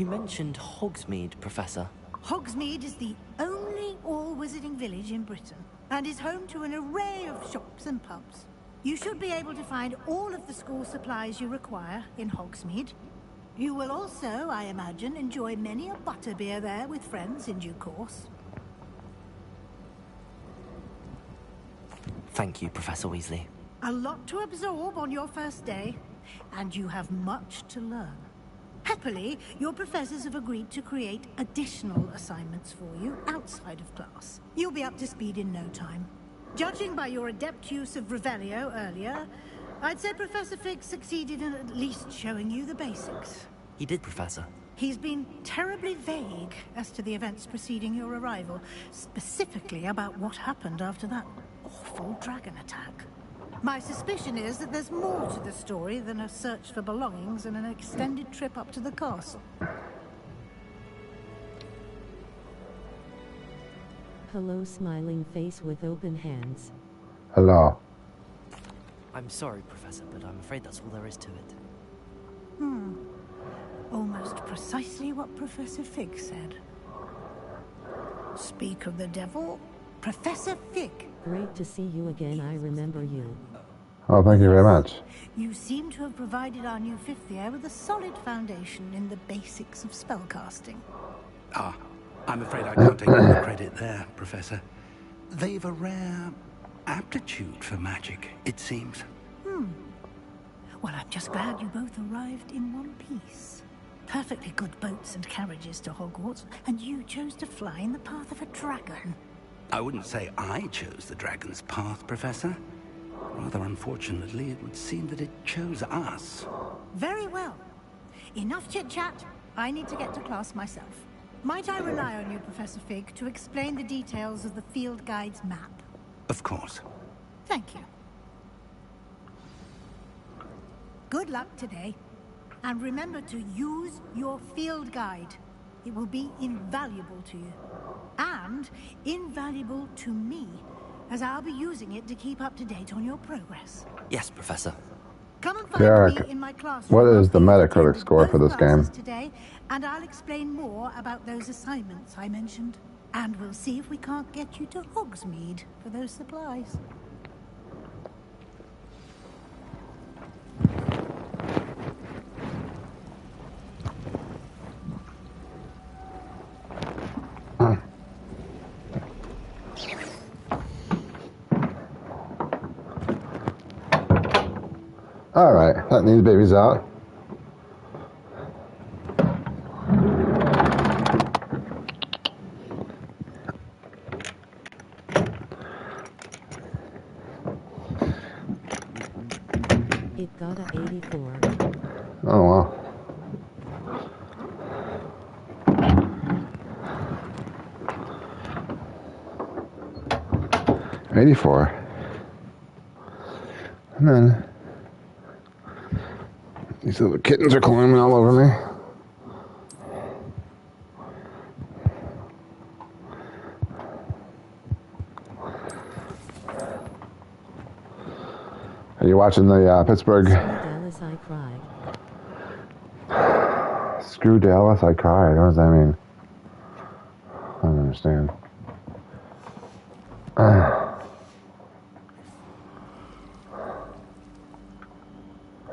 You mentioned Hogsmeade, Professor. Hogsmeade is the only all-wizarding village in Britain, and is home to an array of shops and pubs. You should be able to find all of the school supplies you require in Hogsmeade. You will also, I imagine, enjoy many a butterbeer there with friends in due course. Thank you, Professor Weasley. A lot to absorb on your first day, and you have much to learn. Happily, your professors have agreed to create additional assignments for you outside of class. You'll be up to speed in no time. Judging by your adept use of Revelio earlier, I'd say Professor Fig succeeded in at least showing you the basics. He did, Professor. He's been terribly vague as to the events preceding your arrival, specifically about what happened after that awful dragon attack. My suspicion is that there's more to the story than a search for belongings and an extended trip up to the castle. Hello, smiling face with open hands. Hello. I'm sorry, Professor, but I'm afraid that's all there is to it. Almost precisely what Professor Fig said. Speak of the devil, Professor Fig. Great to see you again, I remember you. Oh, thank you very much. You seem to have provided our new fifth year with a solid foundation in the basics of spellcasting. Ah, I'm afraid I can't take all the credit there, Professor. They've a rare aptitude for magic, it seems. Well, I'm just glad you both arrived in one piece. Perfectly good boats and carriages to Hogwarts, and you chose to fly in the path of a dragon. I wouldn't say I chose the dragon's path, Professor. Rather unfortunately, it would seem that it chose us. Very well. Enough chit-chat. I need to get to class myself. Might I rely on you, Professor Fig, to explain the details of the field guide's map? Of course. Thank you. Good luck today. And remember to use your field guide. It will be invaluable to you. And invaluable to me, as I'll be using it to keep up to date on your progress. Yes, Professor. Come and find me in my classroom. What is the Metacritic score for this game? Today, and I'll explain more about those assignments I mentioned. And we'll see if we can't get you to Hogsmeade for those supplies. All right, that needs babies out. It got a 84. Oh wow. $84. And then these little kittens are climbing all over me. Are you watching the Pittsburgh? Dallas, I cried. Screw Dallas, I cried. What does that mean? I don't understand.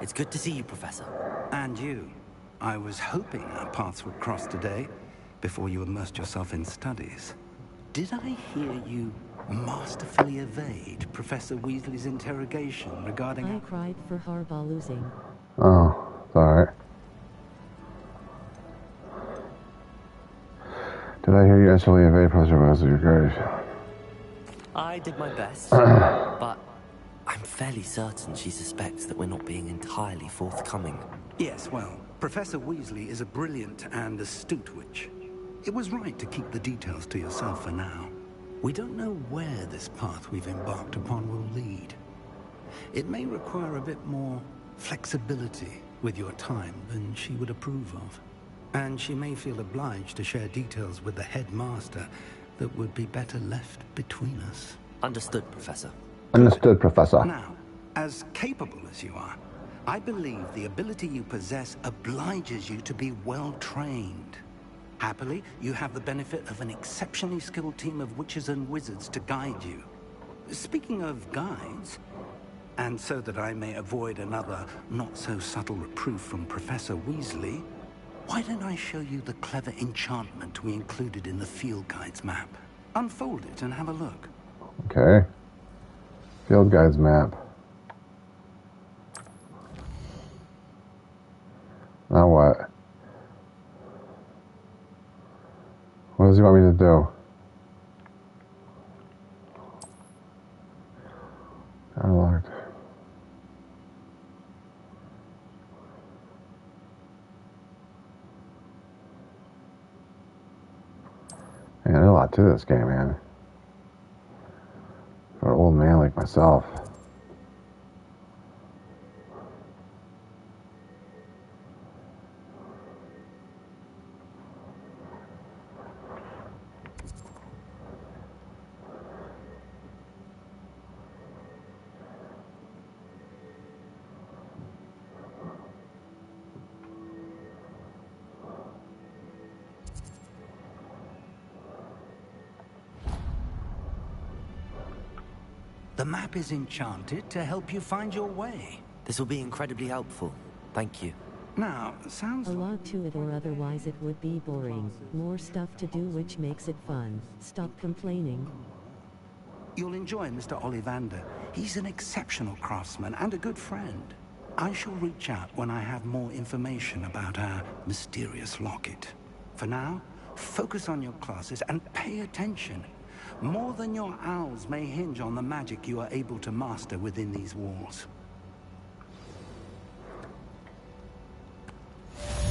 It's good to see you, Professor. And you. I was hoping our paths would cross today, before you immersed yourself in studies. Did I hear you masterfully evade Professor Weasley's interrogation regarding... I cried for Harbaugh losing. Oh, it's alright. Did I hear you instantly evade Professor Weasley's grades? I did my best, but I'm fairly certain she suspects that we're not being entirely forthcoming. Yes, well, Professor Weasley is a brilliant and astute witch. It was right to keep the details to yourself for now. We don't know where this path we've embarked upon will lead. It may require a bit more flexibility with your time than she would approve of. And she may feel obliged to share details with the headmaster that would be better left between us. Understood, Professor. Understood, Professor. Now, as capable as you are, I believe the ability you possess obliges you to be well trained. Happily, you have the benefit of an exceptionally skilled team of witches and wizards to guide you. Speaking of guides, and so that I may avoid another not-so-subtle reproof from Professor Weasley, why don't I show you the clever enchantment we included in the field guide's map? Unfold it and have a look. Okay. Field guide's map. Now what? What does he want me to do? Unlocked. Man, there's a lot to this game, man. For an old man like myself. The map is enchanted to help you find your way. This will be incredibly helpful. Thank you. Now, sounds A lot to it, or otherwise it would be boring. More stuff to do, which makes it fun. Stop complaining. You'll enjoy Mr. Ollivander. He's an exceptional craftsman and a good friend. I shall reach out when I have more information about our mysterious locket. For now, focus on your classes and pay attention. More than your owls may hinge on the magic you are able to master within these walls.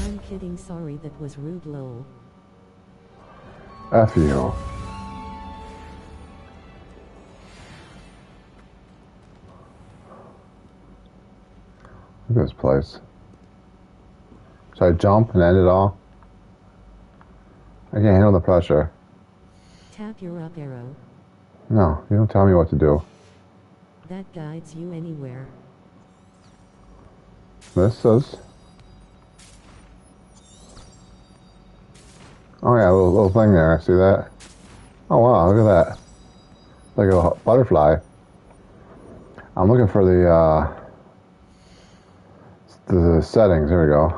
I'm kidding, sorry, that was rude, lol. F you. Look at this place. Should I jump and end it all? I can't handle the pressure. Tap your up arrow. No, you don't tell me what to do. That guides you anywhere. This is... Oh yeah, a little thing there, see that? Oh wow, look at that. Like a butterfly. I'm looking for the settings, here we go.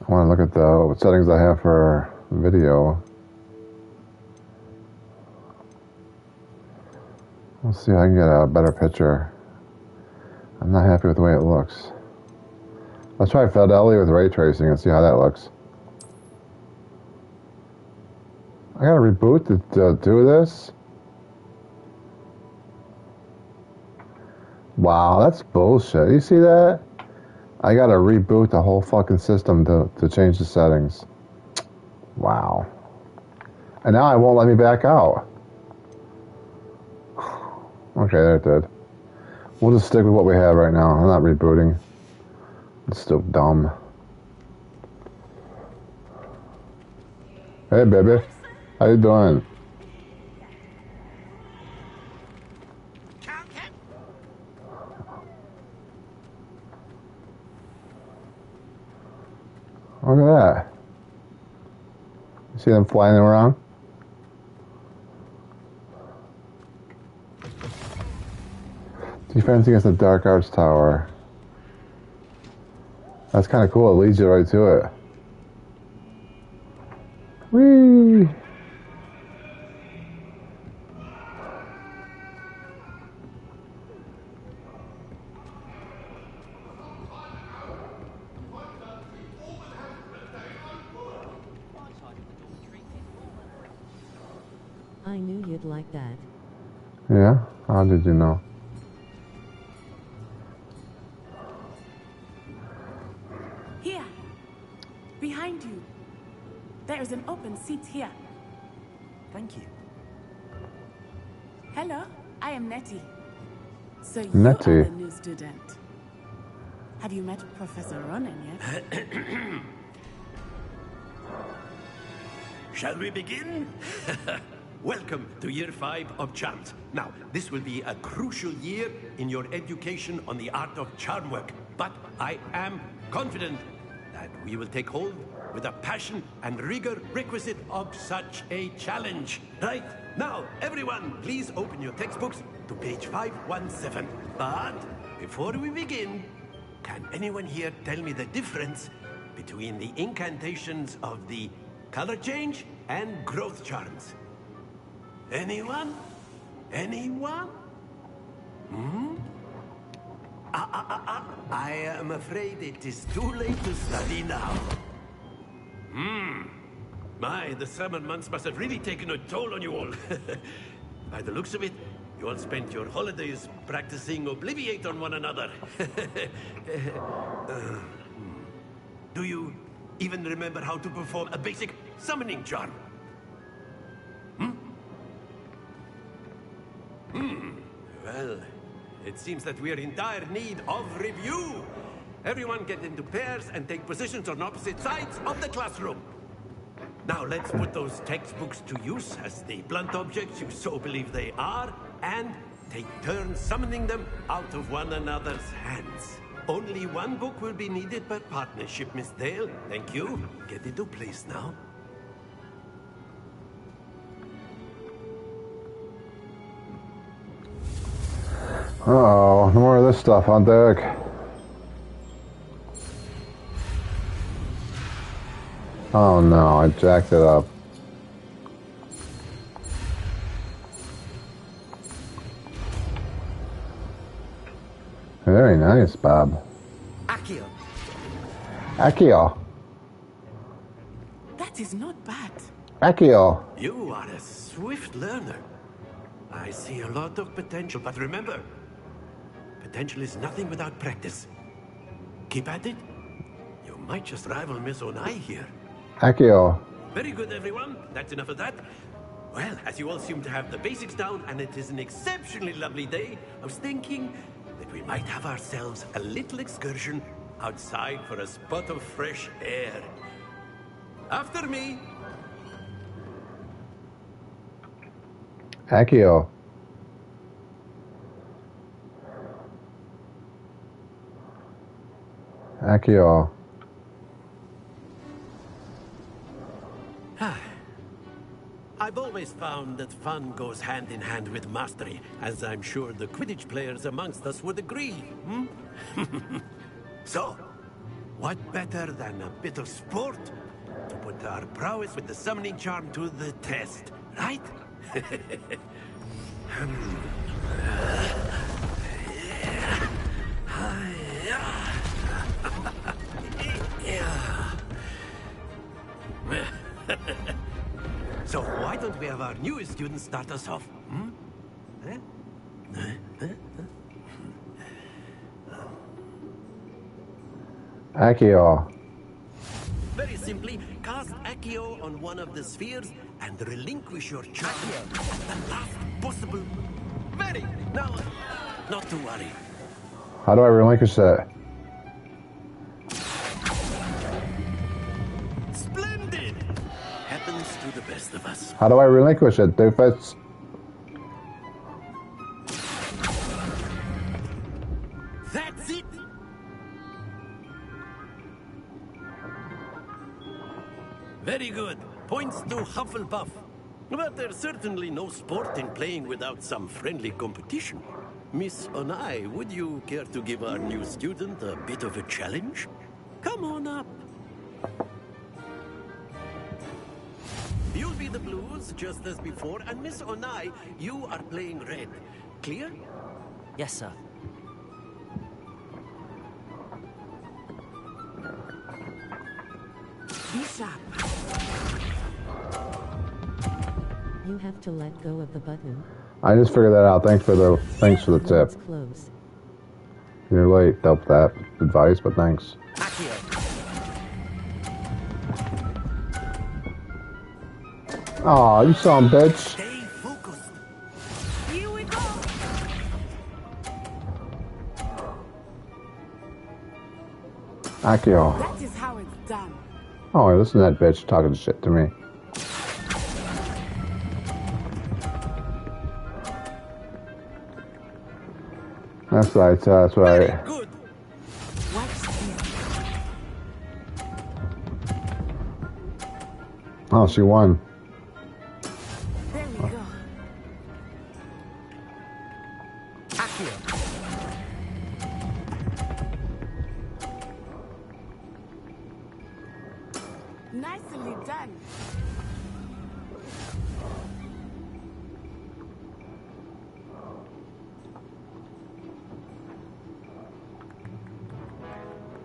I want to look at the settings I have for video. Let's see if I can get a better picture. I'm not happy with the way it looks. Let's try fidelity with ray tracing and see how that looks. I gotta reboot to do this? Wow, that's bullshit. You see that? I gotta reboot the whole fucking system to change the settings. Wow. And now it won't let me back out. Okay, there it did. We'll just stick with what we have right now. I'm not rebooting. It's still dumb. Hey, baby. How you doing? Look at that. You see them flying around? Defense against the Dark Arts Tower. That's kind of cool. It leads you right to it. Whee! I knew you'd like that. Yeah? How did you know? Here, behind you. There is an open seat here. Thank you. Hello, I am Nettie. So you Nettie. are the new student. Have you met Professor Ronan yet? Shall we begin? welcome to year 5 of charms. Now, this will be a crucial year in your education on the art of charm work, but I am confident that we will take hold with the passion and rigor requisite of such a challenge. Right? Now, everyone, please open your textbooks to page 517. But before we begin, can anyone here tell me the difference between the incantations of the color change and growth charms? Anyone? Anyone? I am afraid it is too late to study now. My, the summer months must have really taken a toll on you all. By the looks of it, you all spent your holidays practicing Obliviate on one another. Do you even remember how to perform a basic summoning charm? Well, it seems that we are in dire need of review. Everyone get into pairs and take positions on opposite sides of the classroom. Now let's put those textbooks to use as the blunt objects you so believe they are, and take turns summoning them out of one another's hands. Only one book will be needed per partnership, Miss Dale. Thank you. Get into place now. Uh-oh, no more of this stuff on deck. Oh no, I jacked it up. Very nice, Bob. Accio. Accio. That is not bad. Accio. You are a swift learner. I see a lot of potential, but remember, potential is nothing without practice. Keep at it. You might just rival Miss Onai here. Accio. Very good, everyone. That's enough of that. Well, as you all seem to have the basics down, and it is an exceptionally lovely day, I was thinking that we might have ourselves a little excursion outside for a spot of fresh air. After me. Accio. Accio. I've always found that fun goes hand in hand with mastery, as I'm sure the Quidditch players amongst us would agree. So, what better than a bit of sport to put our prowess with the summoning charm to the test, right? So why don't we have our newest student start us off? Accio. Very simply, cast Accio on one of the spheres and relinquish your charm at the last possible. Very. Now, not to worry. How do I relinquish that? Splendid! Happens to the best of us. How do I relinquish it, doofus? That's it! Very good. Points to Hufflepuff. But there's certainly no sport in playing without some friendly competition. Miss Onai, would you care to give our new student a bit of a challenge? Come on up. You'll be the blues, just as before, and Miss Onai, you are playing red. Clear? Yes, sir. Be sharp. You have to let go of the button. I just figured that out. Thanks for the tip. It's close. You're late. Help that advice, but thanks. Accio. Aw, you son bitch. Stay focused. Here we go. Accio. That is how it's done. Oh, listen to that bitch talking shit to me. That's right. That's Very right. good. Watch this. Oh, she won. There we go. Accio. Nicely done.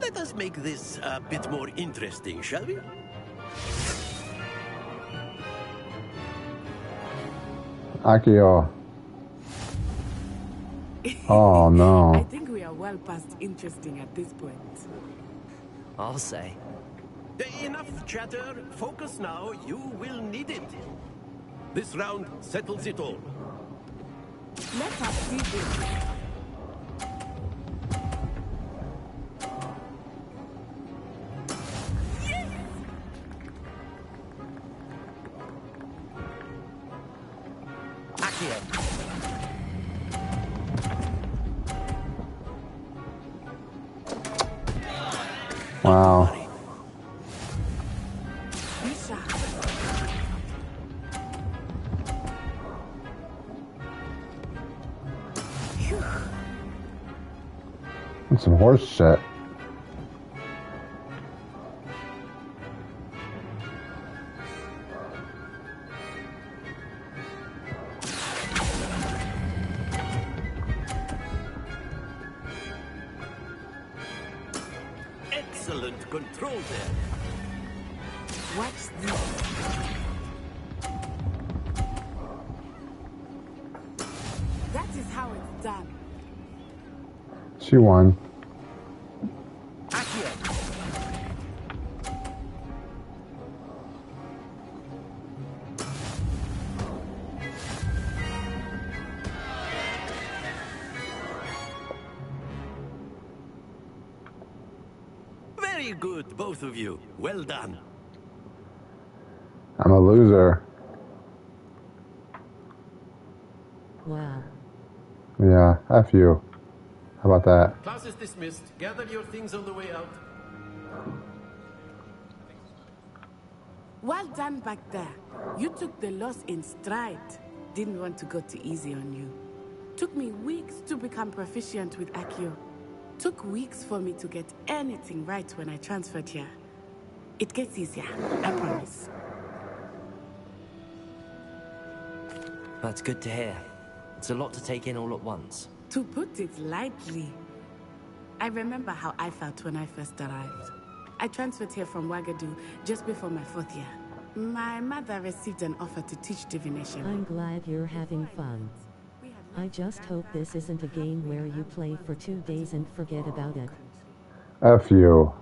Let us make this a bit more interesting, shall we? Akio. Oh I no. think we are well past interesting at this point. I'll say. Enough chatter. Focus now. You will need it. This round settles it all. Let us see this. Accio. Wow. Isha. That's some horse shit. Excellent control there. Watch this. That is how it's done. She won. Accio. Very good, both of you. Well done. I'm a loser. Wow. Yeah, F you. How about that? Class is dismissed. Gather your things on the way out. Well done back there. You took the loss in stride. Didn't want to go too easy on you. Took me weeks to become proficient with Accio. Took weeks for me to get anything right when I transferred here. It gets easier, I promise. That's good to hear. It's a lot to take in all at once. To put it lightly, I remember how I felt when I first arrived. I transferred here from Wagadu just before my 4th year. My mother received an offer to teach divination. I'm glad you're having fun. I just hope this isn't a game where you play for 2 days and forget about it. F you.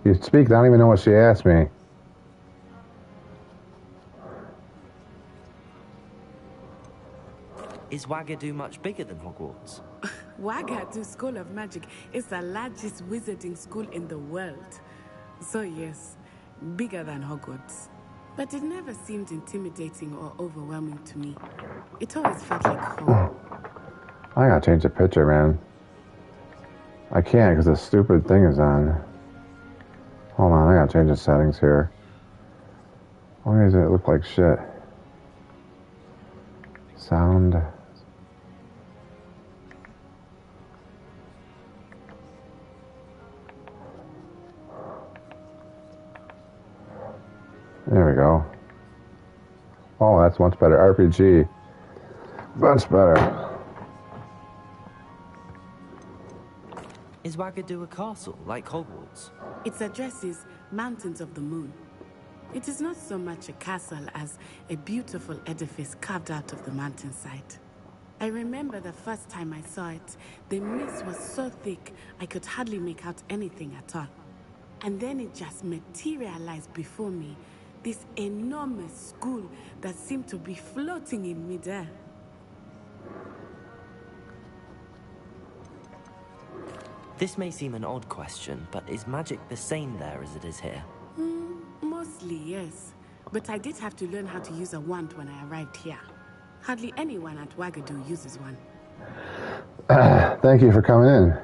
You speak, I don't even know what she asked me. Is Wagadu much bigger than Hogwarts? Wagadu School of Magic is the largest wizarding school in the world. So yes, bigger than Hogwarts. But it never seemed intimidating or overwhelming to me. It always felt like home. I gotta change the picture, man. I can't because the stupid thing is on. Hold on, I gotta change the settings here. Why does it look like shit? Sound. There we go. Oh, that's much better. RPG. Much better. Is Wagadu a castle, like Hogwarts? Its address is Mountains of the Moon. It is not so much a castle as a beautiful edifice carved out of the mountainside. I remember the first time I saw it, the mist was so thick I could hardly make out anything at all. And then it just materialized before me, this enormous school that seemed to be floating in midair. This may seem an odd question, but is magic the same there as it is here? Mostly, yes. But I did have to learn how to use a wand when I arrived here. Hardly anyone at Wagadu uses one. Thank you for coming in.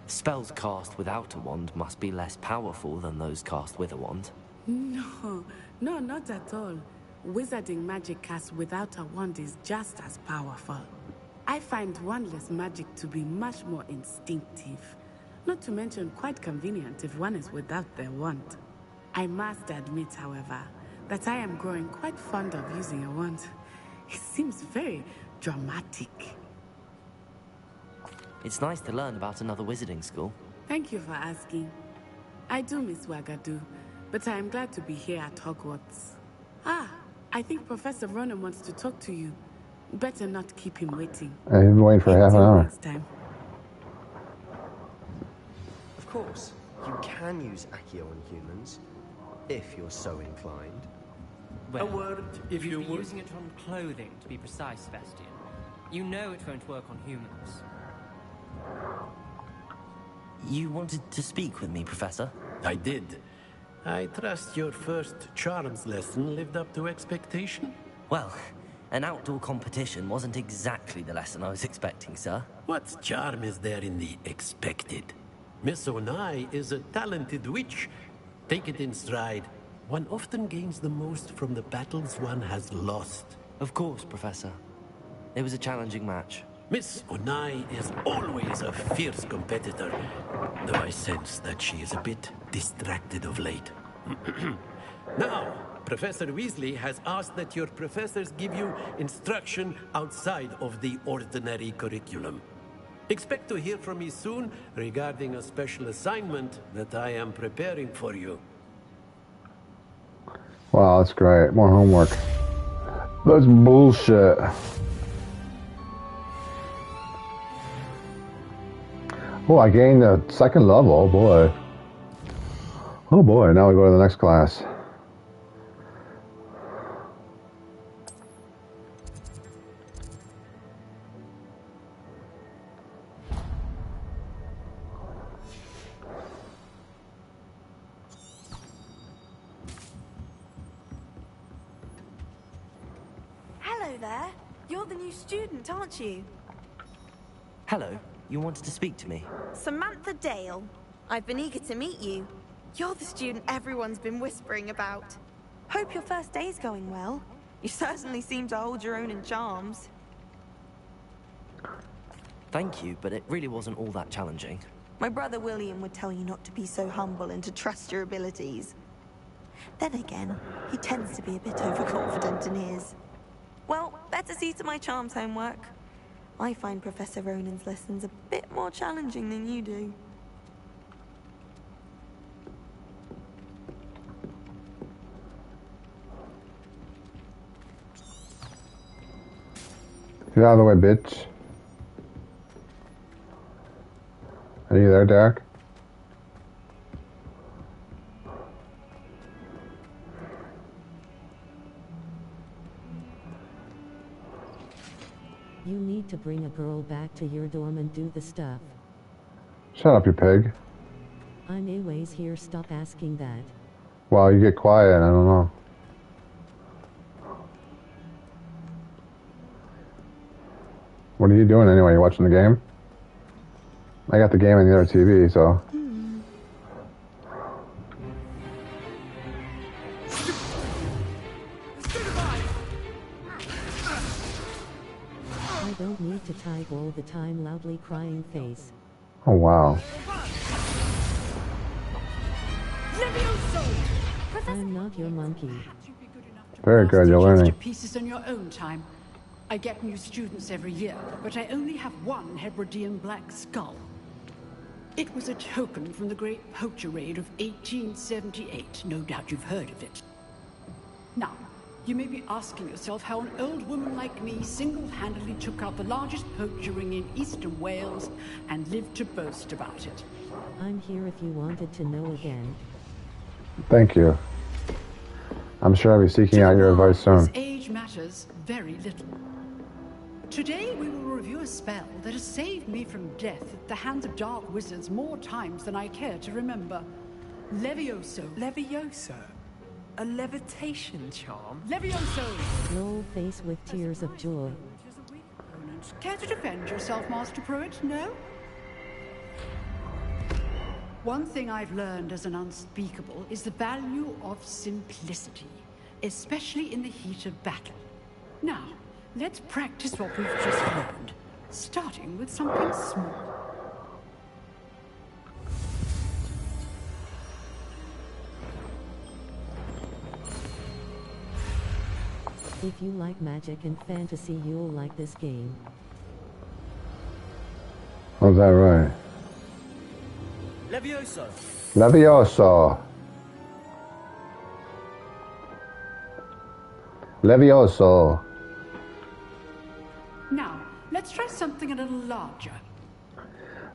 Spells cast without a wand must be less powerful than those cast with a wand. No, not at all. Wizarding magic cast without a wand is just as powerful. I find wandless magic to be much more instinctive. Not to mention quite convenient if one is without their wand. I must admit, however, that I am growing quite fond of using a wand. It seems very dramatic. It's nice to learn about another wizarding school. Thank you for asking. I do miss Wagadu, but I am glad to be here at Hogwarts. Ah, I think Professor Ronan wants to talk to you. Better not keep him waiting. I've been waiting for half an hour. Next time. Of course, you can use Accio on humans, if you're so inclined. Well, A word, if you you'd be would. using it on clothing, to be precise, Sebastian. You know it won't work on humans. You wanted to speak with me, Professor? I did. I trust your first charms lesson lived up to expectation? Well, an outdoor competition wasn't exactly the lesson I was expecting, sir. What charm is there in the expected? Miss Onai is a talented witch. Take it in stride. One often gains the most from the battles one has lost. Of course, Professor. It was a challenging match. Miss Onai is always a fierce competitor, though I sense that she is a bit distracted of late. Now, Professor Weasley has asked that your professors give you instruction outside of the ordinary curriculum. Expect to hear from me soon regarding a special assignment that I am preparing for you. Wow, that's great. More homework. That's bullshit. Oh, I gained a second level. Oh boy. Oh boy, now we go to the next class. Hello there. You're the new student, aren't you? Hello, you wanted to speak to me? Samantha Dale. I've been eager to meet you. You're the student everyone's been whispering about. Hope your first day's going well. You certainly seem to hold your own in charms. Thank you, but it really wasn't all that challenging. My brother William would tell you not to be so humble and to trust your abilities. Then again, he tends to be a bit overconfident in his. Well, better see to my charms homework. I find Professor Ronan's lessons a bit more challenging than you do. Get out of the way, bitch. Are you there, Derek? You need to bring a girl back to your dorm and do the stuff. Shut up, you pig. I'm always here, stop asking that. Well, you get quiet, I don't know. What are you doing anyway? You watching the game? I got the game on the other TV, so. I don't need to type all the time, loudly crying face. Oh, wow. I'm not your monkey. Very good, you're learning. Pieces in your own time. I get new students every year, but I only have one Hebridean black skull. It was a token from the Great Poacher Raid of 1878. No doubt you've heard of it. Now, you may be asking yourself how an old woman like me single-handedly took out the largest poacher ring in eastern Wales and lived to boast about it. I'm here if you wanted to know again. Thank you. I'm sure I'll be seeking out your advice soon. Age matters very little. Today we will review a spell that has saved me from death at the hands of dark wizards more times than I care to remember. Levioso. Levioso? A levitation charm? Levioso! Lol face with tears of joy. care to defend yourself, Master Pruitt? No? One thing I've learned as an unspeakable is the value of simplicity, especially in the heat of battle. Now, let's practice what we've just learned, starting with something small. If you like magic and fantasy, you'll like this game. Oh, is that right? Levioso. Levioso. Levioso. Now, let's try something a little larger.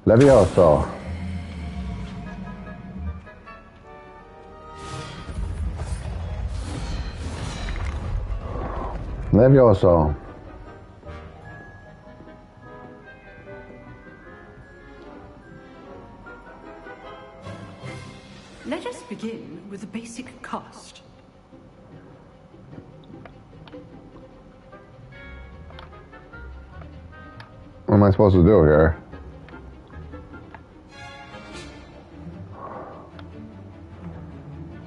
Levioso. Levioso. Let us begin with the basic cast. What am I supposed to do here?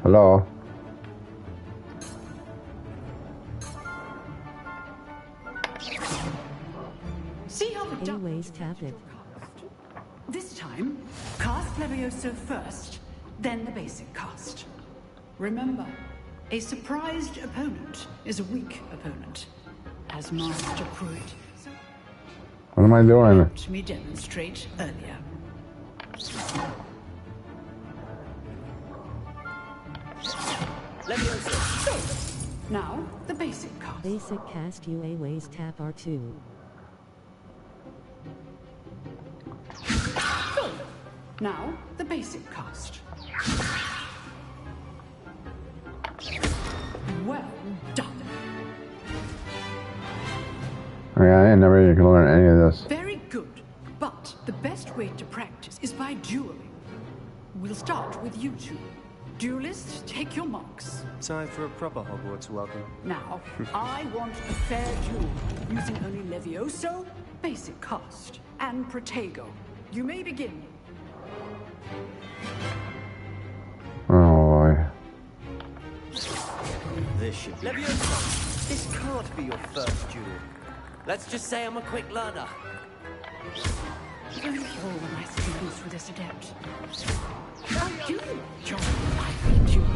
Hello? See how the Anyways, tap it. This time, cast Levioso first, then the basic cast. Remember, a surprised opponent is a weak opponent, as Master Pruitt. So What am I doing? let me demonstrate earlier. Levioso. Now, the basic cast. Basic cast you always tap R2. Now, the basic cast. Well done. Yeah, I ain't never even gonna learn any of this. Very good. But the best way to practice is by dueling. We'll start with you two. Duelists, take your marks. Time for a proper Hogwarts welcome. Now, I want a fair duel, using only Levioso, basic cast, and Protego. You may begin. Oh boy. This should be... Levioso. This can't be your first duel. Let's just say I'm a quick learner. Don't all my students with this adept. Now you join my free duel.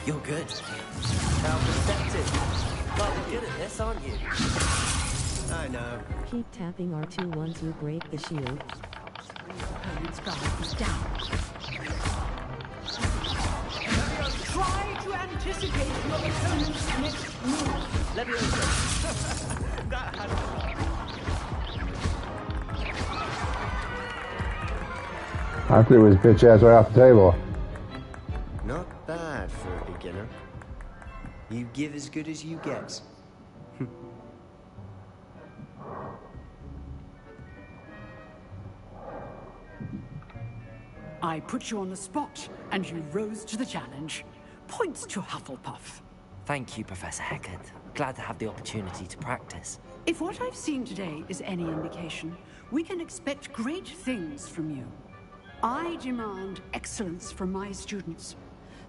You're good. How perceptive. Rather good at this, aren't you? I know. Keep tapping R2 once you break the shield. Opponent's guard is down. Try to anticipate your opponent's next move. Levioso. That had... I threw his bitch ass right off the table. Not bad for a beginner. You give as good as you get. I put you on the spot, and you rose to the challenge. Points to Hufflepuff. Thank you, Professor Heckard. Glad to have the opportunity to practice. If what I've seen today is any indication, we can expect great things from you. I demand excellence from my students.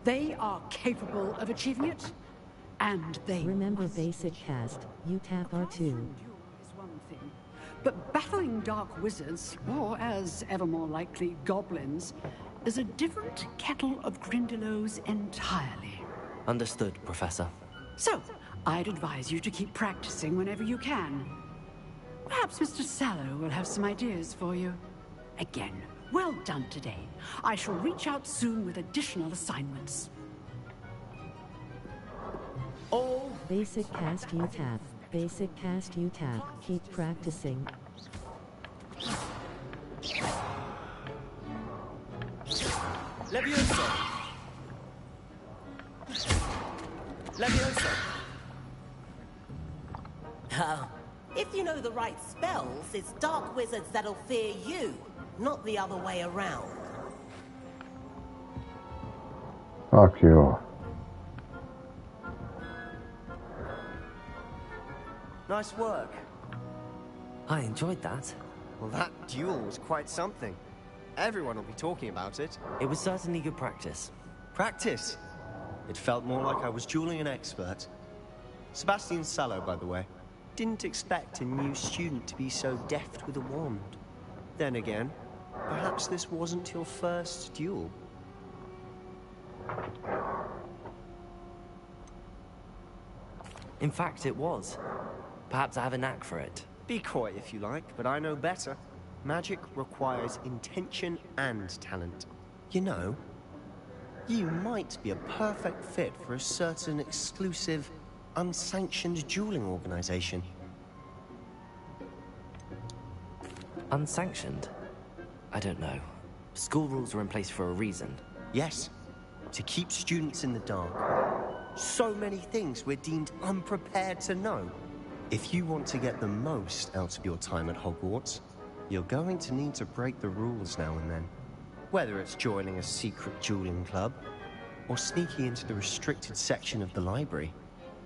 They are capable of achieving it, and they Remember must. basic cast, you tap R2. Classroom duel is one thing, but battling dark wizards, or as ever more likely, goblins, is a different kettle of Grindylows entirely. Understood, Professor. So, I'd advise you to keep practicing whenever you can. Perhaps Mr. Sallow will have some ideas for you. Again, well done today. I shall reach out soon with additional assignments. All Basic cast you tap. Basic cast you tap. Keep practicing. Levioso. Levioso. Oh, if you know the right spells, it's dark wizards that'll fear you, not the other way around. Fuck you. Nice work. I enjoyed that. Well, that duel was quite something. Everyone will be talking about it. It was certainly good practice. Practice? It felt more like I was dueling an expert. Sebastian Sallow, by the way. Didn't expect a new student to be so deft with a wand. Then again, perhaps this wasn't your first duel. In fact, it was. Perhaps I have a knack for it. Be coy if you like, but I know better. Magic requires intention and talent. You know, you might be a perfect fit for a certain exclusive, unsanctioned dueling organization. Unsanctioned? I don't know. School rules are in place for a reason. Yes, to keep students in the dark. So many things we're deemed unprepared to know. If you want to get the most out of your time at Hogwarts, you're going to need to break the rules now and then. Whether it's joining a secret dueling club, or sneaking into the restricted section of the library,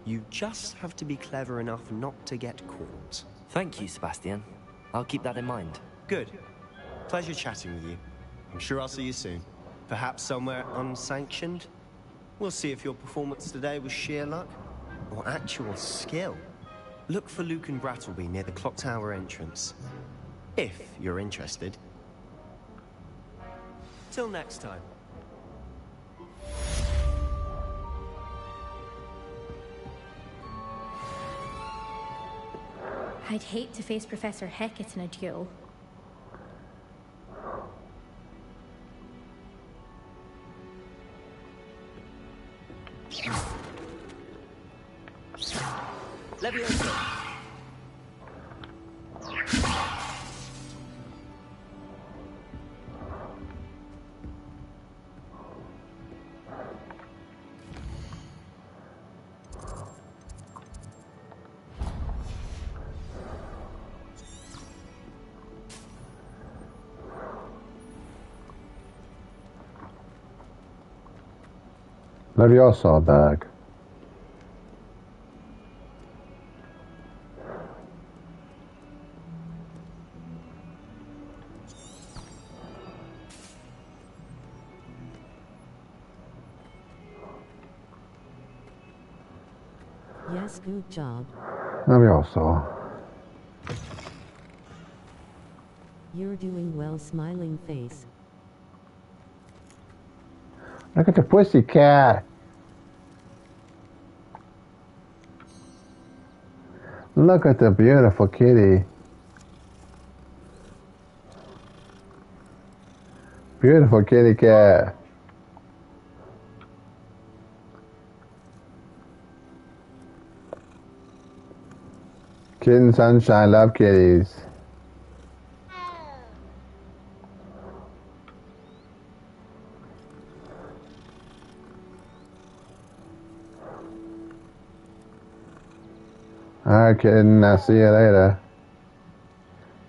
you just have to be clever enough not to get caught. Thank you, Sebastian. I'll keep that in mind. Good. Pleasure chatting with you. I'm sure I'll see you soon. Perhaps somewhere unsanctioned? We'll see if your performance today was sheer luck, or actual skill. Look for Luke and Brattleby near the clock tower entrance. If you're interested. Till next time. I'd hate to face Professor Hecat in a duel. Leviosa! Leviosa bag. Yes, good job. Leviosa. You're doing well, smiling face. Look at the pussy cat. Look at the beautiful kitty. Beautiful kitty cat. Kitten Sunshine love kitties. Alright, kitten, I'll see you later.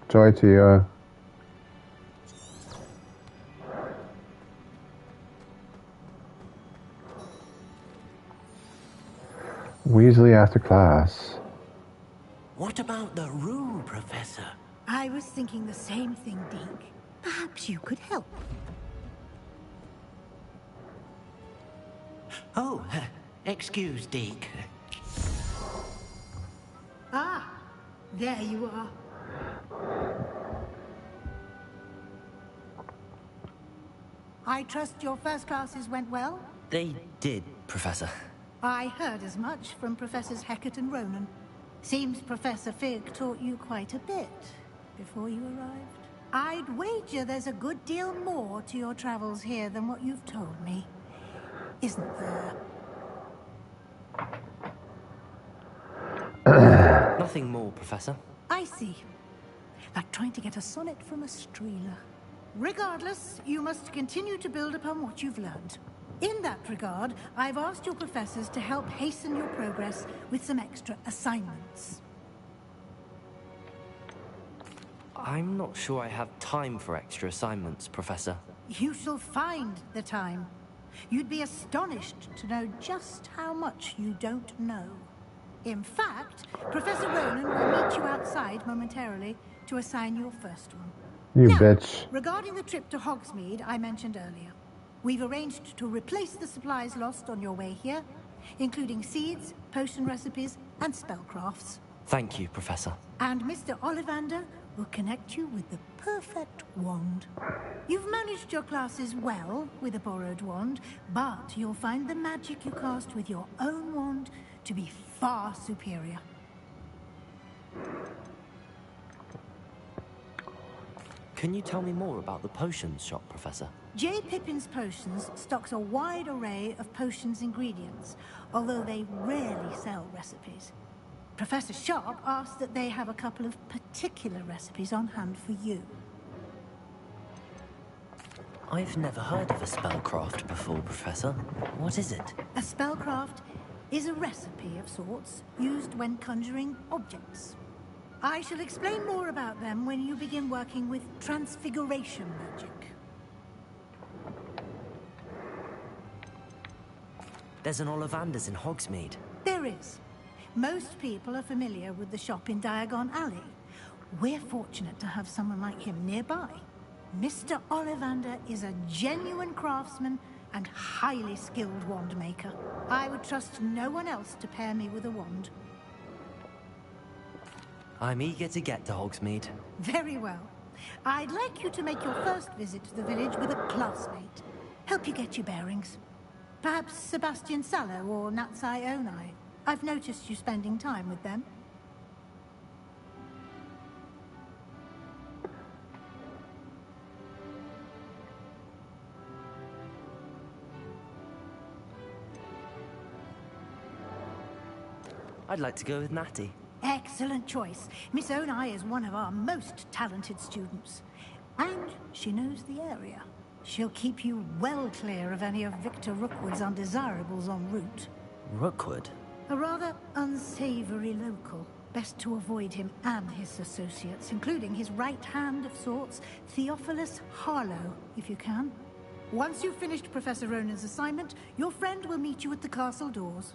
Joy to you. Weasley after class. What about the rule, Professor? I was thinking the same thing, Deke. Perhaps you could help. Oh, excuse, Deke. Ah, there you are. I trust your first classes went well? They did, Professor. I heard as much from Professors Hecat and Ronan. Seems Professor Fig taught you quite a bit before you arrived. I'd wager there's a good deal more to your travels here than what you've told me. Isn't there? Nothing more, Professor. I see. Like trying to get a sonnet from a streeler. Regardless, you must continue to build upon what you've learned. In that regard, I've asked your professors to help hasten your progress with some extra assignments. I'm not sure I have time for extra assignments, Professor. You shall find the time. You'd be astonished to know just how much you don't know. In fact, Professor Ronan will meet you outside momentarily to assign your first one. You Now, bitch. regarding the trip to Hogsmeade I mentioned earlier, we've arranged to replace the supplies lost on your way here, including seeds, potion recipes, and spellcrafts. Thank you, Professor. And Mr. Ollivander will connect you with the perfect wand. You've managed your classes well with a borrowed wand, but you'll find the magic you cast with your own wand to be far superior. Can you tell me more about the potions shop, Professor? J. Pippin's Potions stocks a wide array of potions ingredients, although they rarely sell recipes. Professor Sharp asked that they have a couple of particular recipes on hand for you. I've never heard of a spellcraft before, Professor. What is it? A spellcraft is a recipe of sorts used when conjuring objects. I shall explain more about them when you begin working with transfiguration magic. There's an Ollivander's in Hogsmeade. There is. Most people are familiar with the shop in Diagon Alley. We're fortunate to have someone like him nearby. Mr. Ollivander is a genuine craftsman and highly skilled wand maker. I would trust no one else to pair me with a wand. I'm eager to get to Hogsmeade. Very well. I'd like you to make your first visit to the village with a classmate. Help you get your bearings. Perhaps Sebastian Sallow or Natsai Onai. I've noticed you spending time with them. I'd like to go with Natty. Excellent choice. Miss Onai is one of our most talented students. And she knows the area. She'll keep you well clear of any of Victor Rookwood's undesirables en route. Rookwood? A rather unsavory local. Best to avoid him and his associates, including his right hand of sorts, Theophilus Harlow, if you can. Once you've finished Professor Ronan's assignment, your friend will meet you at the castle doors.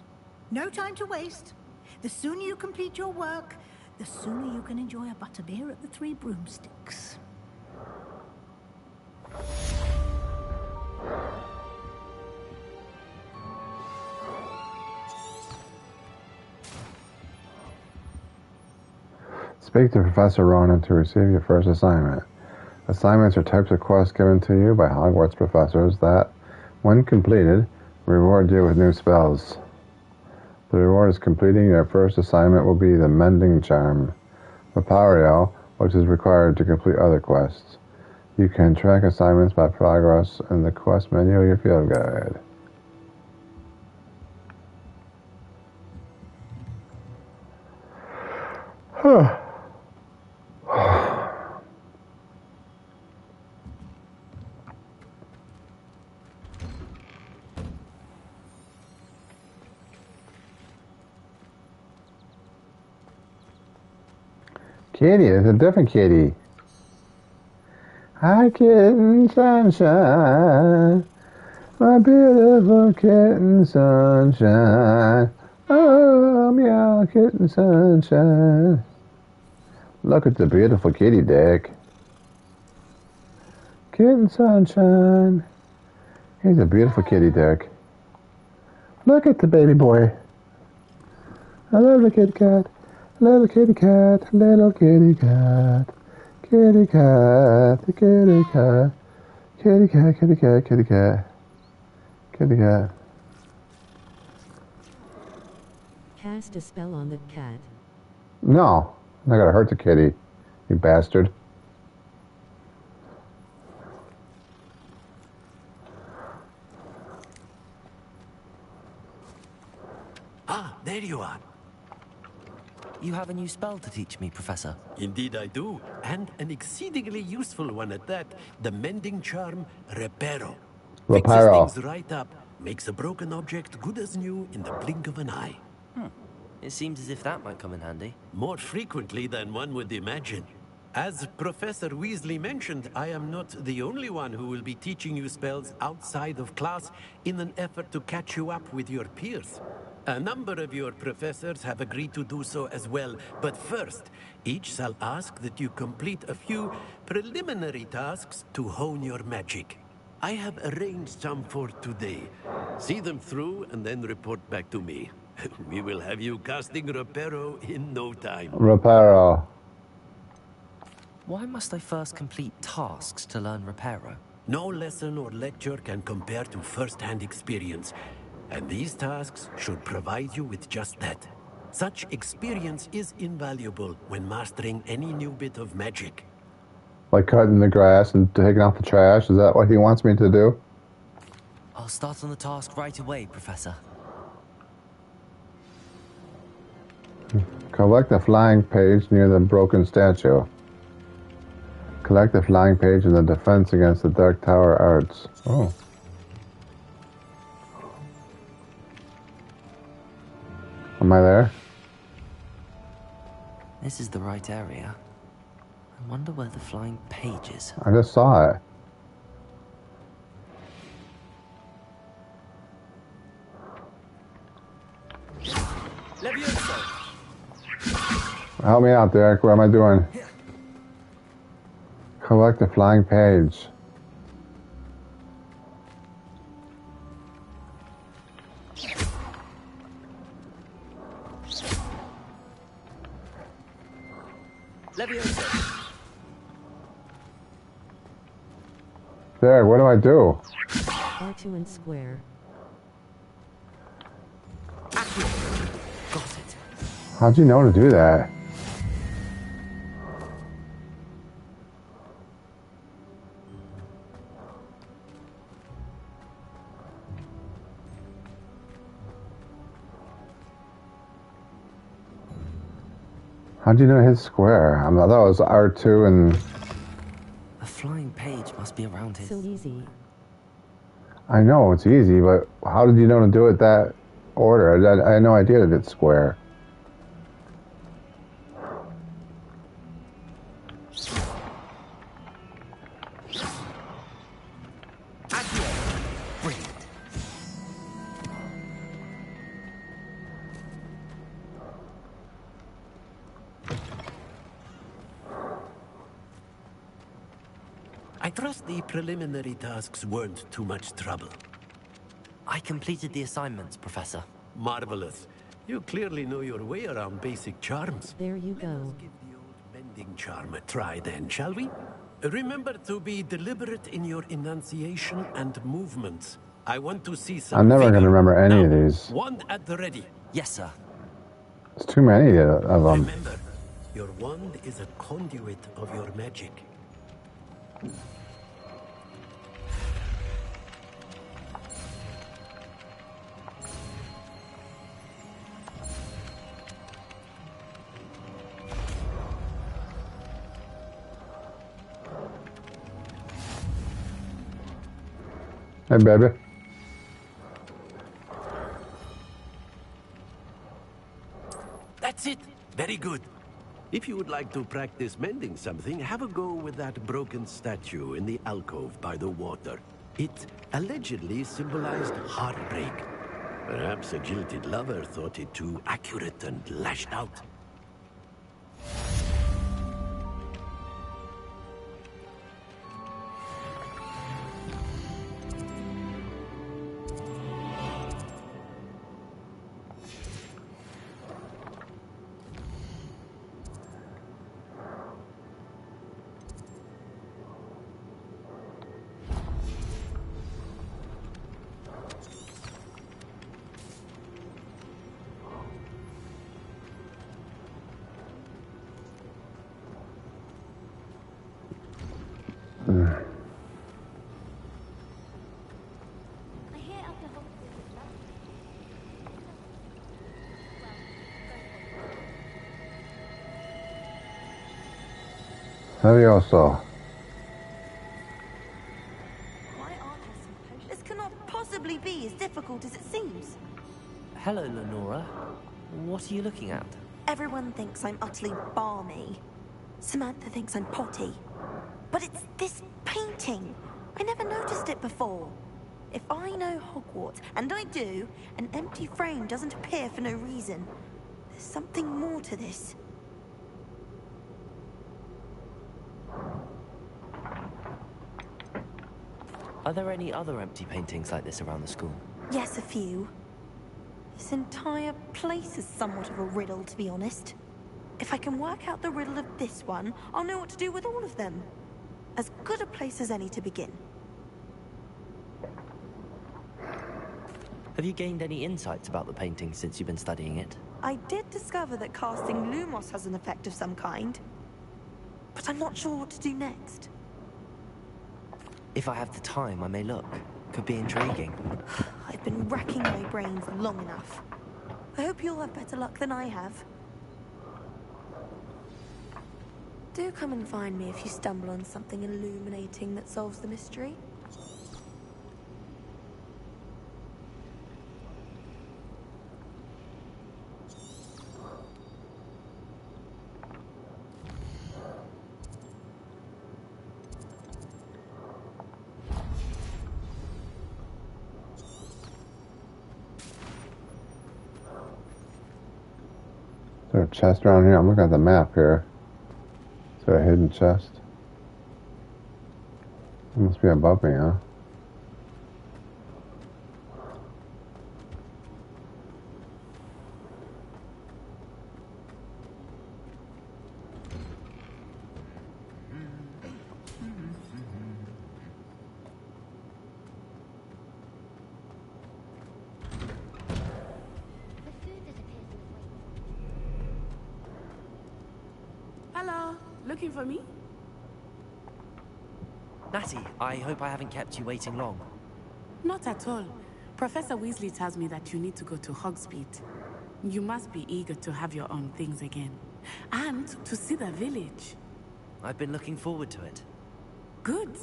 No time to waste. The sooner you complete your work, the sooner you can enjoy a butterbeer at the Three Broomsticks. Speak to Professor Ronan to receive your first assignment. Assignments are types of quests given to you by Hogwarts professors that, when completed, reward you with new spells. The reward is completing your first assignment will be the Mending Charm, Vaporeon, which is required to complete other quests. You can track assignments by progress in the quest menu of your field guide. Kitty, it's a different kitty. Hi, kitten sunshine, my beautiful kitten sunshine. Oh, meow, kitten sunshine. Look at the beautiful kitty, Dick. Kitten sunshine. He's a beautiful kitty, Dick. Look at the baby boy. I love the kitty cat. Little kitty cat, little kitty cat, kitty cat, the kitty cat, kitty cat, kitty cat, kitty cat, kitty cat. Cast a spell on the cat. No, I'm not gonna hurt the kitty, you bastard. Ah, there you are. You have a new spell to teach me, Professor. Indeed I do, and an exceedingly useful one at that. The Mending Charm, Reparo. Fixes things right up, makes a broken object good as new in the blink of an eye. It seems as if that might come in handy. More frequently than one would imagine. As Professor Weasley mentioned, I am not the only one who will be teaching you spells outside of class in an effort to catch you up with your peers. A number of your professors have agreed to do so as well, but first, each shall ask that you complete a few preliminary tasks to hone your magic. I have arranged some for today. See them through and then report back to me. We will have you casting Reparo in no time. Reparo. Why must I first complete tasks to learn Reparo? No lesson or lecture can compare to first-hand experience, and these tasks should provide you with just that. Such experience is invaluable when mastering any new bit of magic. Like cutting the grass and taking out the trash? Is that what he wants me to do? I'll start on the task right away, Professor. Collect the flying page near the broken statue. Collect the flying page in the defense against the Dark Tower arts. Oh. Am I there? This is the right area. I wonder where the flying page is. I just saw it. Help me out, Derek. What am I doing? Collect the flying page. Derek, what do I do? R2 and square. Got it. How'd you know to do that? How'd you know his square? I thought it was R2 and... A flying page must be around his... So easy. I know, it's easy, but how did you know to do it that order? I had no idea that it's square. I trust the preliminary tasks weren't too much trouble. I completed the assignments, Professor. Marvelous. You clearly know your way around basic charms. There you go. Let's give the old mending charm a try then, shall we? Remember to be deliberate in your enunciation and movements. I want to see some I'm never going to remember any now, of these. Wand at the ready. Yes, sir. There's too many of them. Remember, your wand is a conduit of your magic. Hey, baby. That's it. Very good. If you would like to practice mending something, have a go with that broken statue in the alcove by the water. It allegedly symbolized heartbreak. Perhaps a jilted lover thought it too accurate and lashed out. Levioso. Why aren't there some potions? This cannot possibly be as difficult as it seems. Hello, Lenora. What are you looking at? Everyone thinks I'm utterly balmy. Samantha thinks I'm potty. But it's this painting. I never noticed it before. If I know Hogwarts, and I do, an empty frame doesn't appear for no reason. There's something more to this. Are there any other empty paintings like this around the school? Yes, a few. This entire place is somewhat of a riddle, to be honest. If I can work out the riddle of this one, I'll know what to do with all of them. As good a place as any to begin. Have you gained any insights about the painting since you've been studying it? I did discover that casting Lumos has an effect of some kind. But I'm not sure what to do next. If I have the time, I may look. Could be intriguing. I've been racking my brains long enough. I hope you'll have better luck than I have. Do come and find me if you stumble on something illuminating that solves the mystery. Is there a chest around here? I'm looking at the map here. Is there a hidden chest? It must be above me, huh? Hello, looking for me? Natty, I hope I haven't kept you waiting long. Not at all. Professor Weasley tells me that you need to go to Hogsmeade. You must be eager to have your own things again. And to see the village. I've been looking forward to it. Good.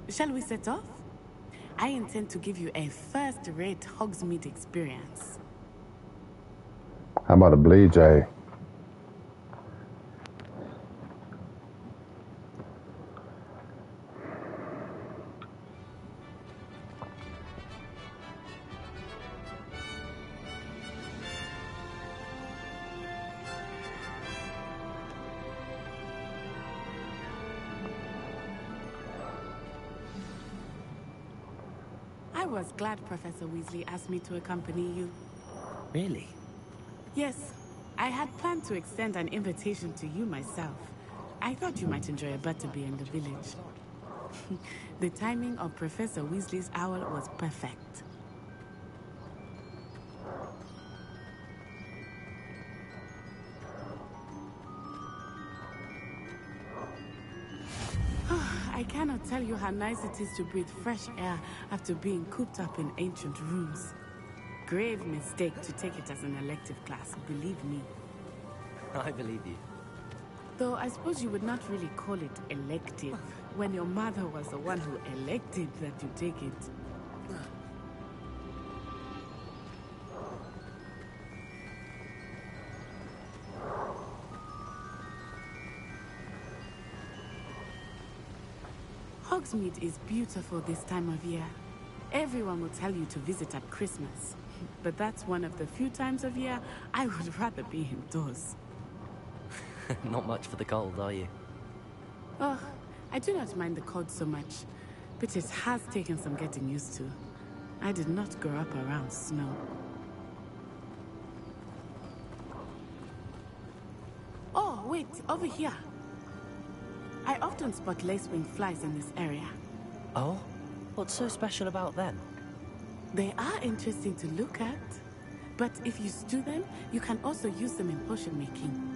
Shall we set off? I intend to give you a first-rate Hogsmeade experience. How about a bleed, Jay? I was glad Professor Weasley asked me to accompany you. Really? Yes, I had planned to extend an invitation to you myself. I thought you might enjoy a butterbeer in the village. The timing of Professor Weasley's owl was perfect. I cannot tell you how nice it is to breathe fresh air after being cooped up in ancient rooms. Grave mistake to take it as an elective class, believe me. I believe you. Though I suppose you would not really call it elective when your mother was the one who elected that you take it. Hogsmeade is beautiful this time of year. Everyone will tell you to visit at Christmas. But that's one of the few times of year I would rather be indoors. Not much for the cold, are you? Oh, I do not mind the cold so much, but it has taken some getting used to. I did not grow up around snow. Oh, wait, over here. I often spot lacewing flies in this area. Oh? What's so special about them? They are interesting to look at, but if you stew them, you can also use them in potion making.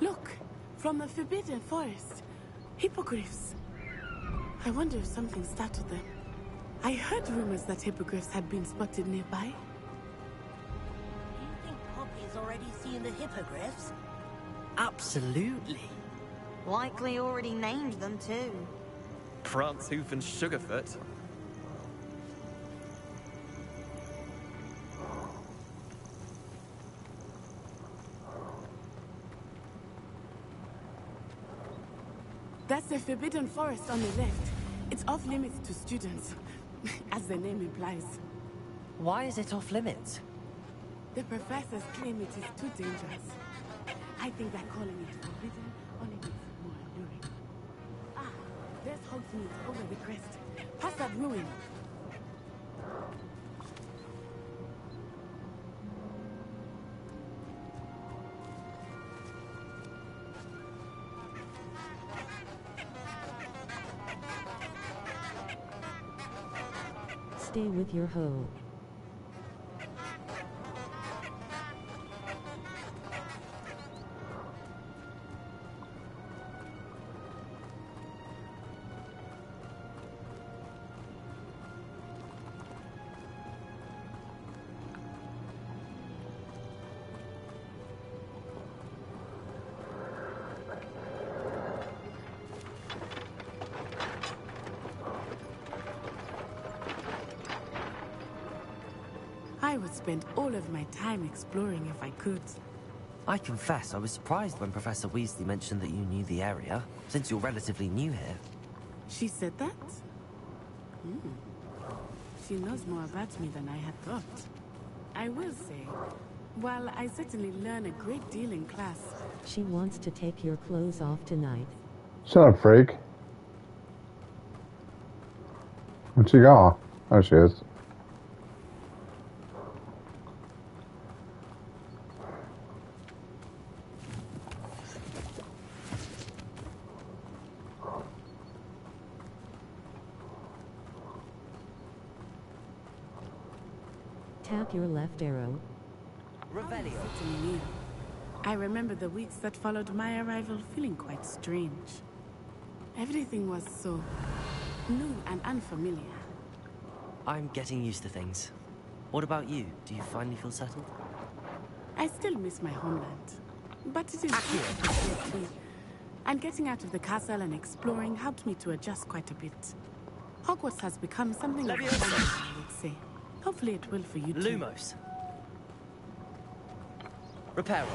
Look, from the Forbidden Forest. Hippogriffs. I wonder if something startled them. I heard rumors that hippogriffs had been spotted nearby. Do you think Poppy's already seen the hippogriffs? Absolutely. Likely already named them too. Prantzhoof and Sugarfoot. That's the Forbidden Forest on the left. It's off limits to students, as the name implies. Why is it off limits? The professors claim it is too dangerous. I think that calling it forbidden only makes it more alluring. Ah, there's Hogsmeade over the crest. Past that ruin. Stay with your hoe. I would spend all of my time exploring if I could. I confess, I was surprised when Professor Weasley mentioned that you knew the area, since you're relatively new here. She said that? She knows more about me than I had thought. I will say, while I certainly learn a great deal in class... She wants to take your clothes off tonight. Shut up, freak. Where'd she go? Oh, she is. Tap your left arrow. Revelio. I remember the weeks that followed my arrival feeling quite strange. Everything was so new and unfamiliar. I'm getting used to things. What about you? Do you finally feel settled? I still miss my homeland, but it is good. And getting out of the castle and exploring helped me to adjust quite a bit. Hogwarts has become something of a family, I would say. Hopefully it will for you too. Lumos. Reparo.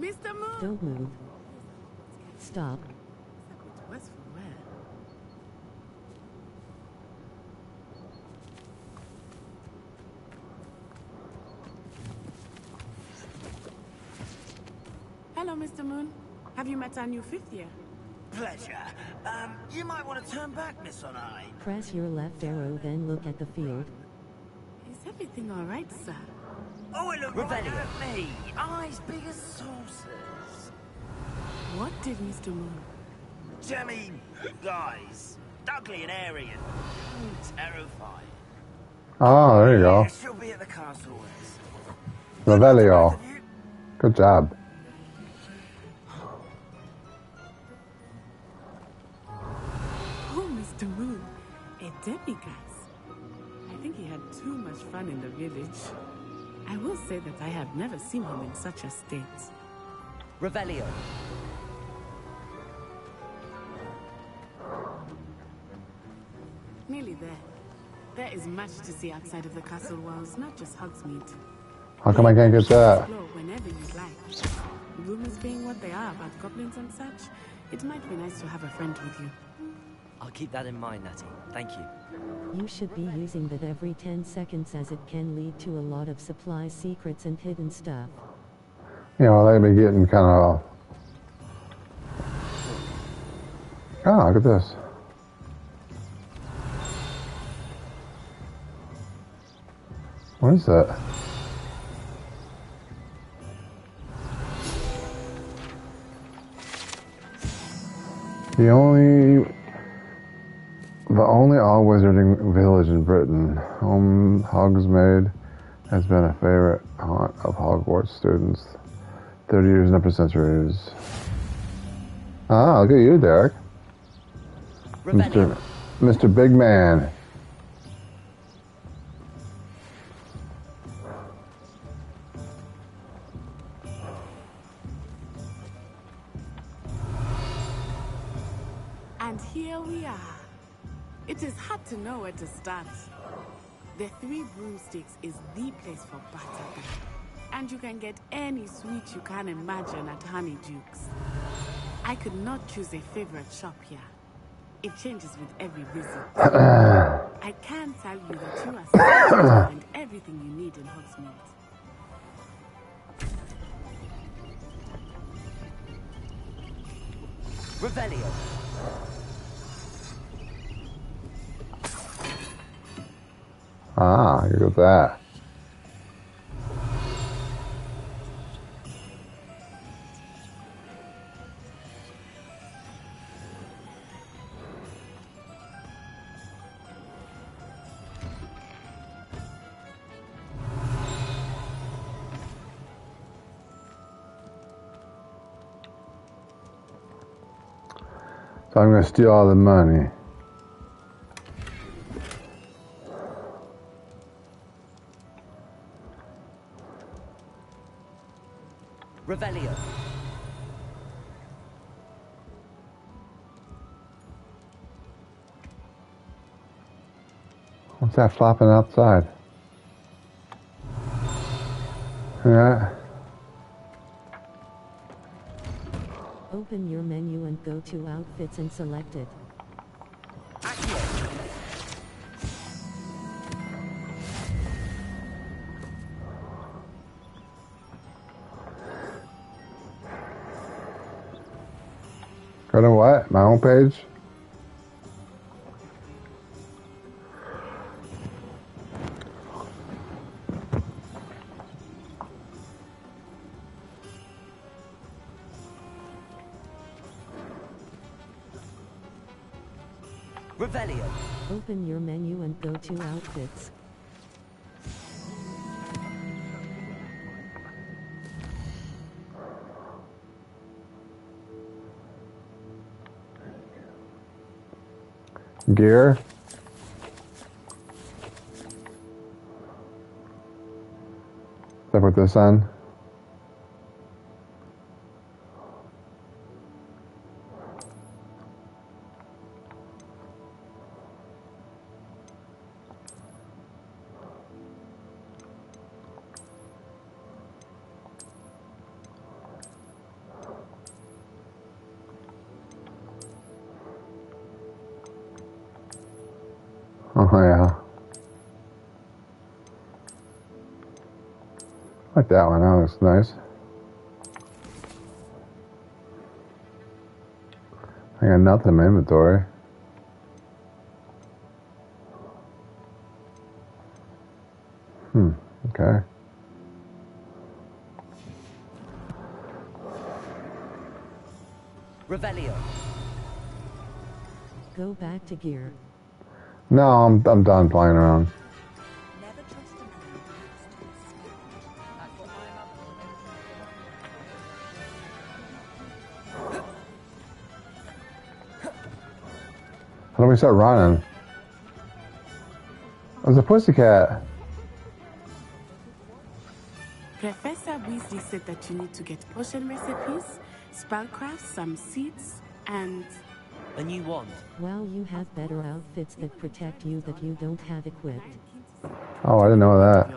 Mr. Moon! Don't move. Stop. What's for where? Hello, Mr. Moon. Have you met our new fifth year? Pleasure. You might want to turn back, Miss Onai. Press your left arrow, then look at the field. Is everything all right, sir? Oh, it looked right at me. Eyes big as saucers. What did Mr. Moon? Jemmy, guys. Ugly and airy and terrifying. Oh, there you go. Yeah, she'll be at the castle with us. Revelio. Good job. Oh, Mr. Moon, a demiguise. I think he had too much fun in the village. I will say that I have never seen him in such a state. Revelio. Nearly there. There is much to see outside of the castle walls, not just Hogsmeade. How come I can't get that? Explore whenever you'd like. Rumors being what they are about goblins and such, it might be nice to have a friend with you. I'll keep that in mind, Natty. Thank you. You should be using that every 10 seconds as it can lead to a lot of supply secrets and hidden stuff. You know, they'd be getting kind of... Oh, look at this. What is that? The only all-wizarding village in Britain, Hogsmeade, has been a favorite haunt of Hogwarts students. 30 years and upper centuries. Ah, look at you, Derek. Mr. Big Man. And here we are. It is hard to know where to start. The Three Broomsticks is the place for butterbeer. And you can get any sweet you can imagine at Honeydukes. I could not choose a favorite shop here. It changes with every visit. I can tell you that you are certain to find everything you need in Hogsmeade. Revelio. Ah, look at that. So I'm going to steal all the money. Revelio. What's that flopping outside? Yeah. Open your menu and go to Outfits and select it. Go to what? My homepage? Revelio. Open your menu and go to Outfits. Gear. Did I put this on? Oh yeah. I like that one. That looks nice. I got nothing in my inventory. Okay. Revelio. Go back to gear. No, I'm done playing around. How do we start running? There's a pussycat. Professor Weasley said that you need to get potion recipes, spellcraft, some seeds, and a new wand. Well, you have better outfits that protect you that you don't have equipped. Oh, I didn't know that.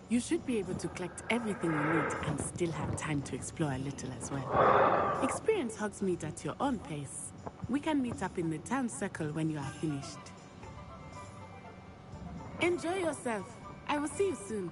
You should be able to collect everything you need and still have time to explore a little as well. Experience Hogsmeade at your own pace. We can meet up in the town circle when you are finished. Enjoy yourself. I will see you soon.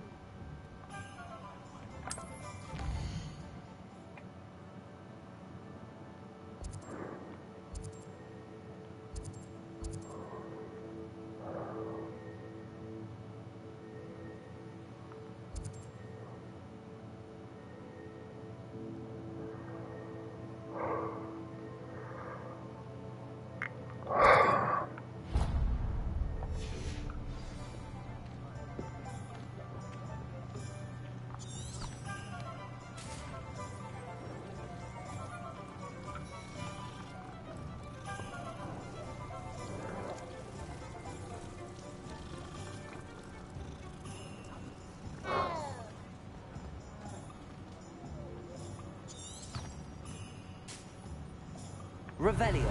Revelio.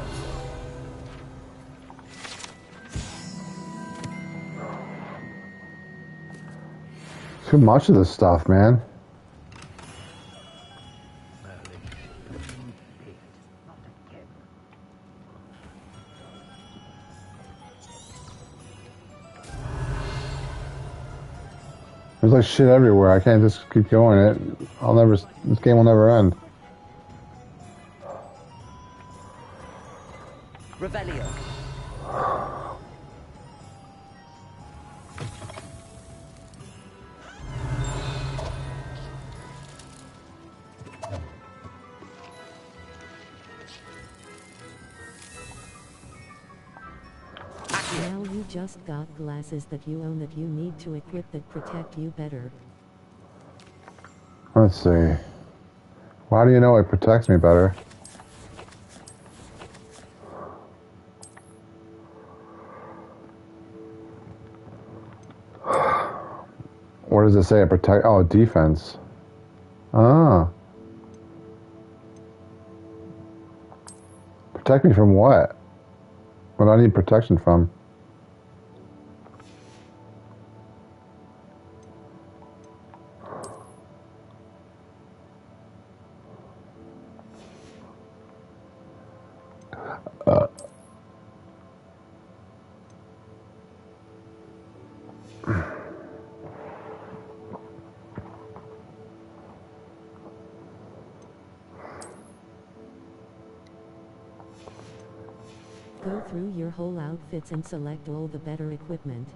Too much of this stuff, man. There's like shit everywhere. I can't just keep going. This game will never end. Revelio. Now you just got glasses that you own that you need to equip that protect you better. Let's see. Why do you know it protects me better? What does it say? Protect? Oh, defense. Ah. Protect me from what? What do I need protection from? Go through your whole outfits and select all the better equipment.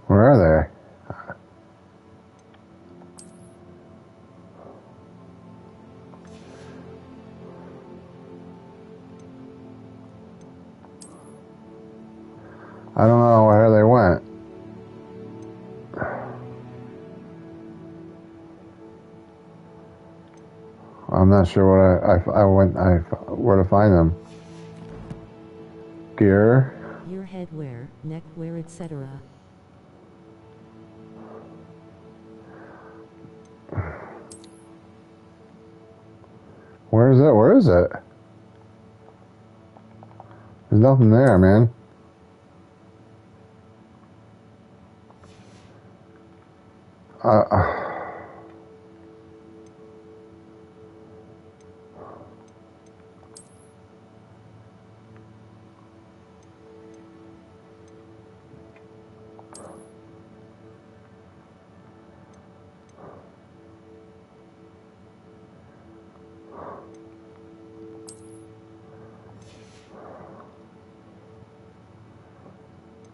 Where are they? I don't know where they went. I'm not sure where to find them. Gear. Your headwear, neckwear, etc. Where is it? Where is it? There's nothing there, man.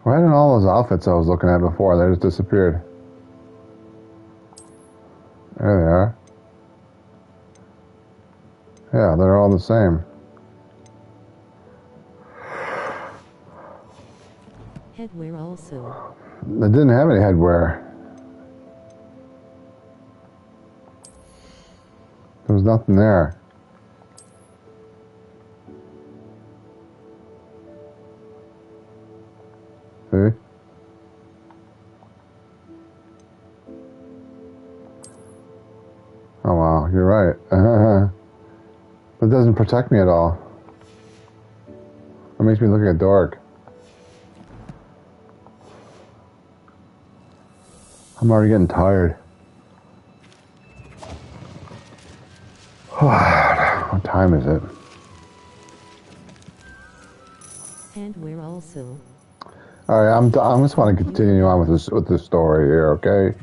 Why didn't all those outfits I was looking at before, they just disappeared? There they are. Yeah, they're all the same. Headwear also. They didn't have any headwear. There was nothing there. See? Oh wow, you're right. But it doesn't protect me at all. It makes me look like a dork. I'm already getting tired. What time is it? Handwear also. All right, I just want to continue on with this story here, okay?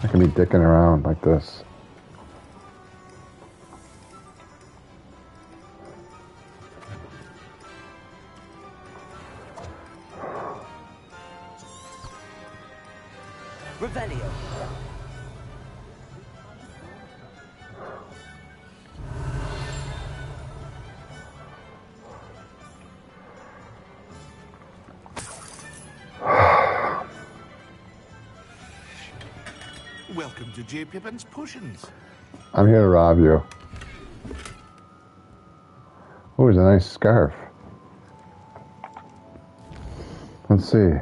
I can be dicking around like this. Revelio. Welcome to J. Pippin's Potions. I'm here to rob you. Oh, it's a nice scarf. Let's see.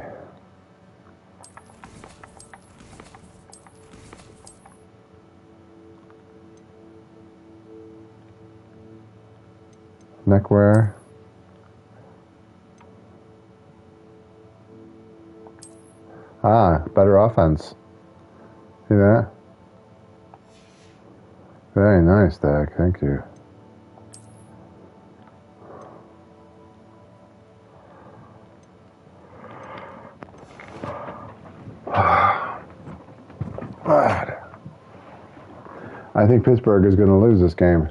neckwear. Ah, better offense. See that? Very nice, Dak. Thank you. I think Pittsburgh is going to lose this game.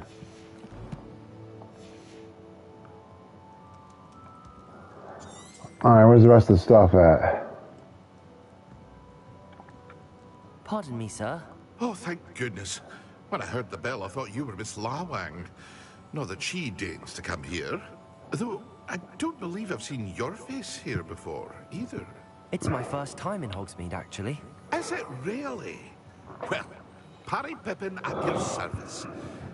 Alright, where's the rest of the stuff at? Pardon me, sir. Oh, thank goodness. When I heard the bell, I thought you were Miss Lawang. Not that she deigns to come here. Though, I don't believe I've seen your face here before, either. It's my first time in Hogsmeade, actually. Is it really? Well, Parry Pippin at your service.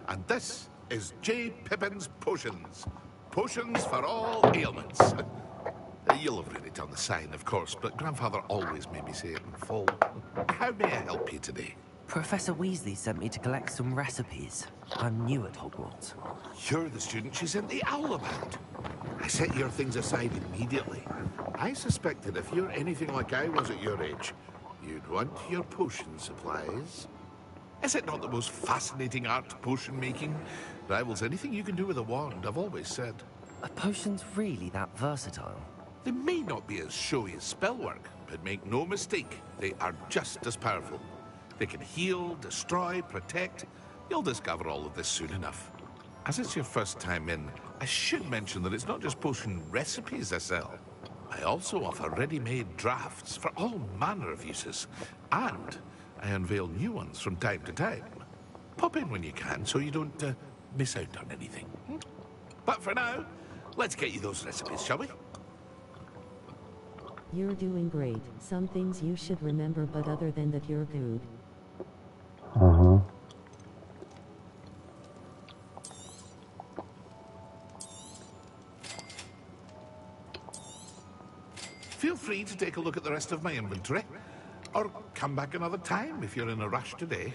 And this is J. Pippin's Potions. Potions for all ailments. You'll have read it on the sign, of course, but Grandfather always made me say it in full. How may I help you today? Professor Weasley sent me to collect some recipes. I'm new at Hogwarts. You're the student she sent the owl about. I set your things aside immediately. I suspected if you're anything like I was at your age, you'd want your potion supplies. Is it not the most fascinating art, potion making? Rivals anything you can do with a wand, I've always said. Are potions really that versatile? They may not be as showy as spellwork, but make no mistake, they are just as powerful. They can heal, destroy, protect. You'll discover all of this soon enough. As it's your first time in, I should mention that it's not just potion recipes I sell. I also offer ready-made drafts for all manner of uses. And I unveil new ones from time to time. Pop in when you can so you don't miss out on anything. But for now, let's get you those recipes, shall we? You're doing great. Some things you should remember, but other than that, you're good. Uh-huh. Feel free to take a look at the rest of my inventory. Or come back another time if you're in a rush today.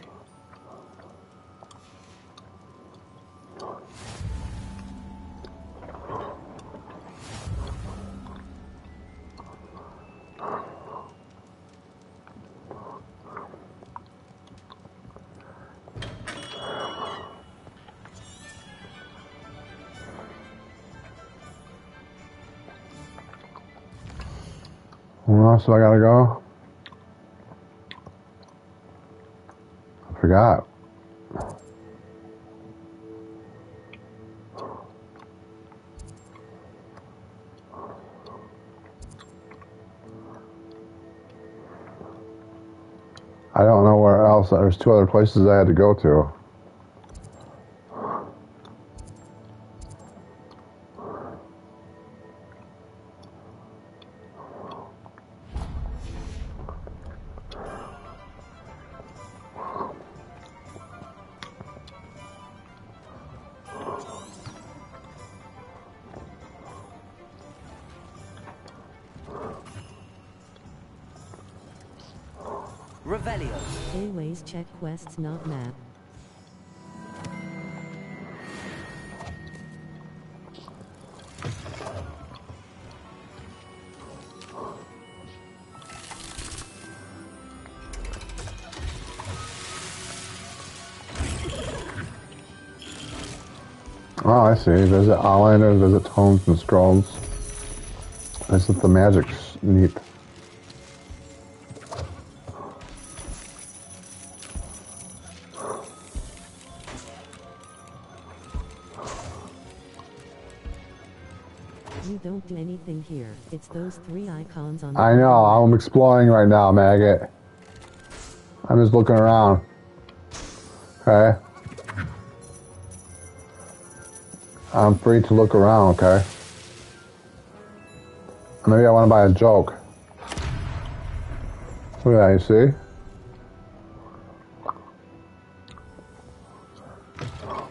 Where else do I gotta go? I forgot. I don't know where else. There's two other places I had to go to. Revelio. Always check quests, not map. Oh, I see. Visit Outlanders, visit Tomes and Scrolls. Visit the magic's neat. You don't do anything here. It's those three icons on the I know. I'm exploring right now, maggot. I'm just looking around. Okay? I'm free to look around, okay? Maybe I want to buy a joke. Look at that, you see?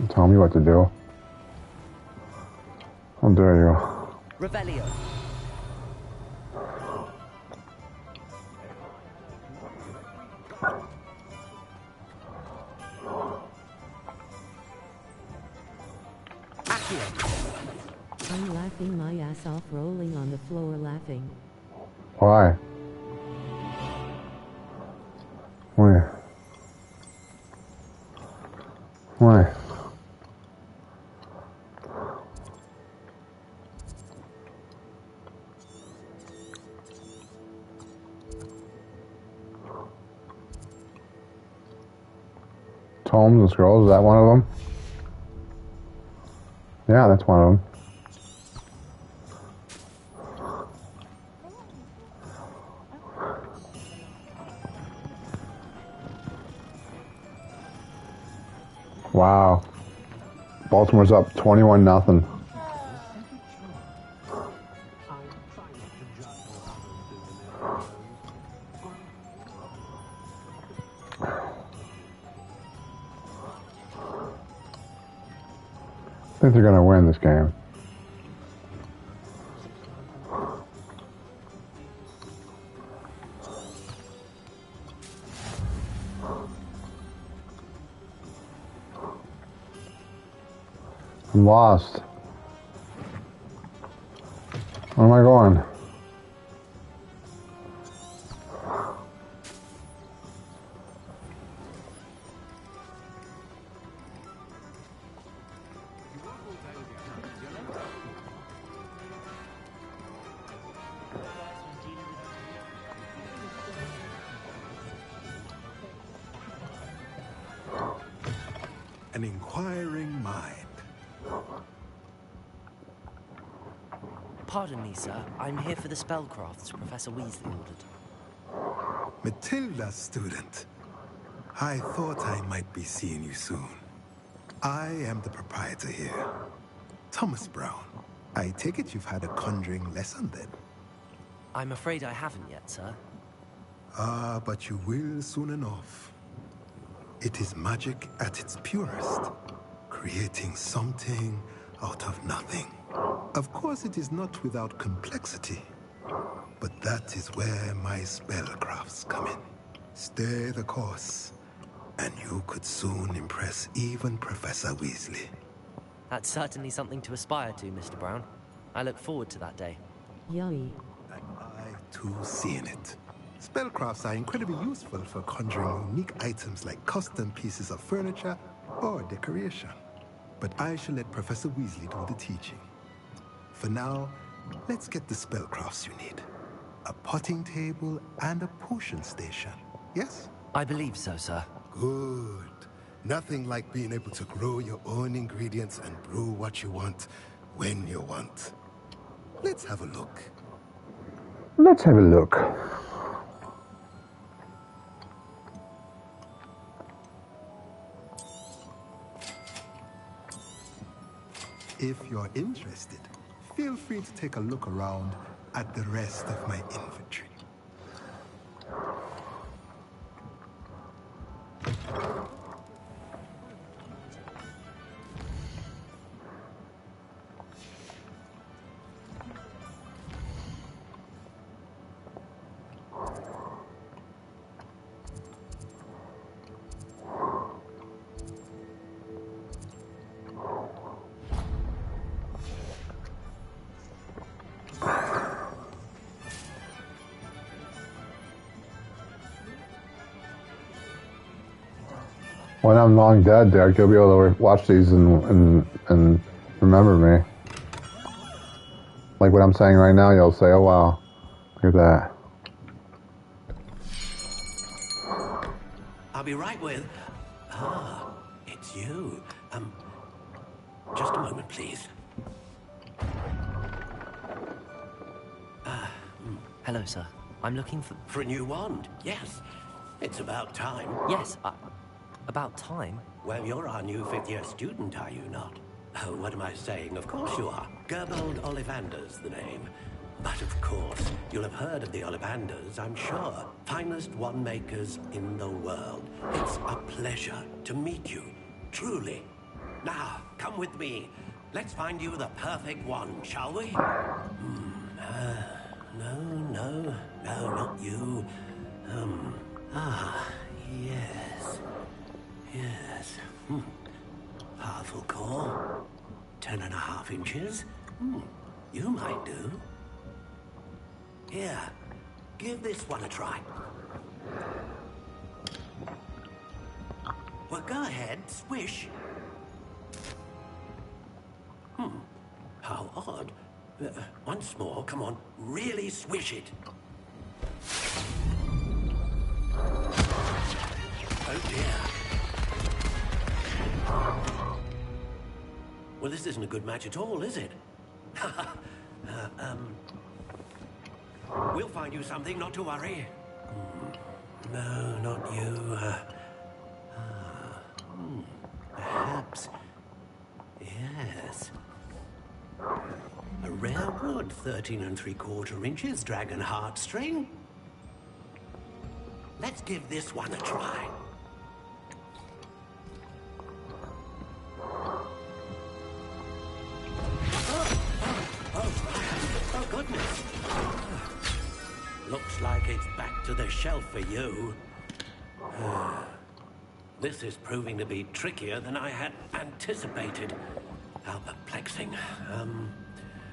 Tell me what to do. How dare you? Revelio. Accio. I'm laughing my ass off, rolling on the floor laughing. Why? Why? Why? Tomes and scrolls, is that one of them? Yeah, that's one of them. Wow. Baltimore's up 21-0. I think they're going to win this game. I'm lost. Where am I going? An inquiring mind. Pardon me, sir. I'm here for the spellcrafts Professor Weasley ordered. Matilda, student. I thought I might be seeing you soon. I am the proprietor here, Thomas Brown. I take it you've had a conjuring lesson then? I'm afraid I haven't yet, sir. Ah, but you will soon enough. It is magic at its purest, creating something out of nothing. Of course, it is not without complexity, but that is where my spellcrafts come in. Stay the course, and you could soon impress even Professor Weasley. That's certainly something to aspire to, Mr. Brown. I look forward to that day. Yummy. And I, too, seeing it. Spellcrafts are incredibly useful for conjuring unique items like custom pieces of furniture or decoration. But I shall let Professor Weasley do the teaching. For now, let's get the spellcrafts you need. A potting table and a potion station, yes? I believe so, sir. Good. Nothing like being able to grow your own ingredients and brew what you want, when you want. Let's have a look. Let's have a look. If you're interested, feel free to take a look around at the rest of my inventory. When I'm long dead, Derek, you'll be able to watch these and remember me. Like what I'm saying right now, you'll say, oh wow, look at that. I'll be right with... Ah, it's you. Just a moment, please. Hello, sir. I'm looking for... For a new wand, yes. It's about time. Yes, about time? Well, you're our new fifth-year student, are you not? Oh, what am I saying? Of course you are. Gerbold Ollivander's the name. But of course, you'll have heard of the Ollivanders, I'm sure. Finest wand makers in the world. It's a pleasure to meet you, truly. Now, come with me. Let's find you the perfect wand, shall we? No, not you. Yes. Powerful core. 10.5 inches. You might do. Here, give this one a try. Well, go ahead, swish. How odd. Once more, come on, really swish it. Oh dear. Well, this isn't a good match at all, is it? We'll find you something, not to worry. No, not you. Perhaps. Yes. A rare wood, 13 3/4 inches, dragon heartstring. Let's give this one a try. Oh, goodness. Looks like it's back to the shelf for you. This is proving to be trickier than I had anticipated. How perplexing.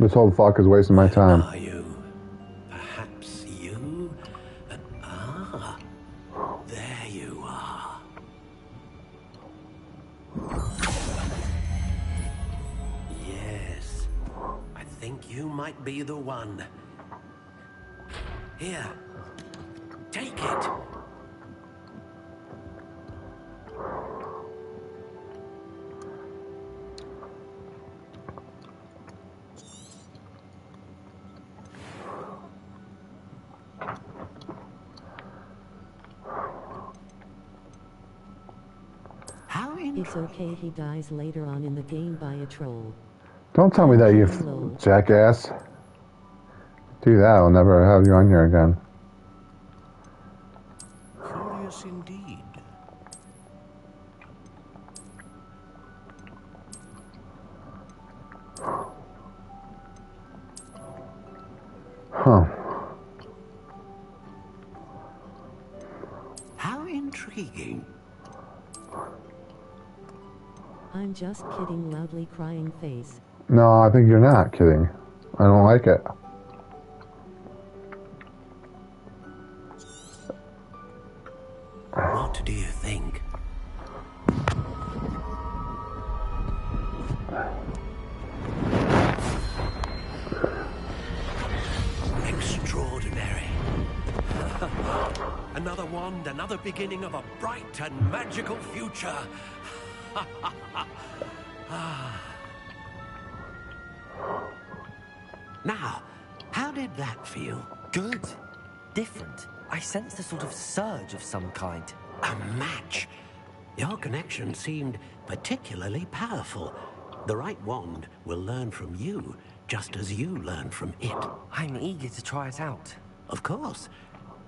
This whole fuck is wasting my time. Are you? Perhaps you? There you are. Yes. I think you might be the one. Here. Take it. It's okay, he dies later on in the game by a troll. Don't tell me that, you jackass. Do that, I'll never have you on here again. Curious indeed. Huh. How intriguing. I'm just kidding, loudly crying face. No, I think you're not kidding. I don't like it. What do you think? Extraordinary. Another wand, another beginning of a bright and magical future. Now, how did that feel? Good. Different. I sensed a sort of surge of some kind. A match. Your connection seemed particularly powerful. The right wand will learn from you, just as you learn from it. I'm eager to try it out. Of course.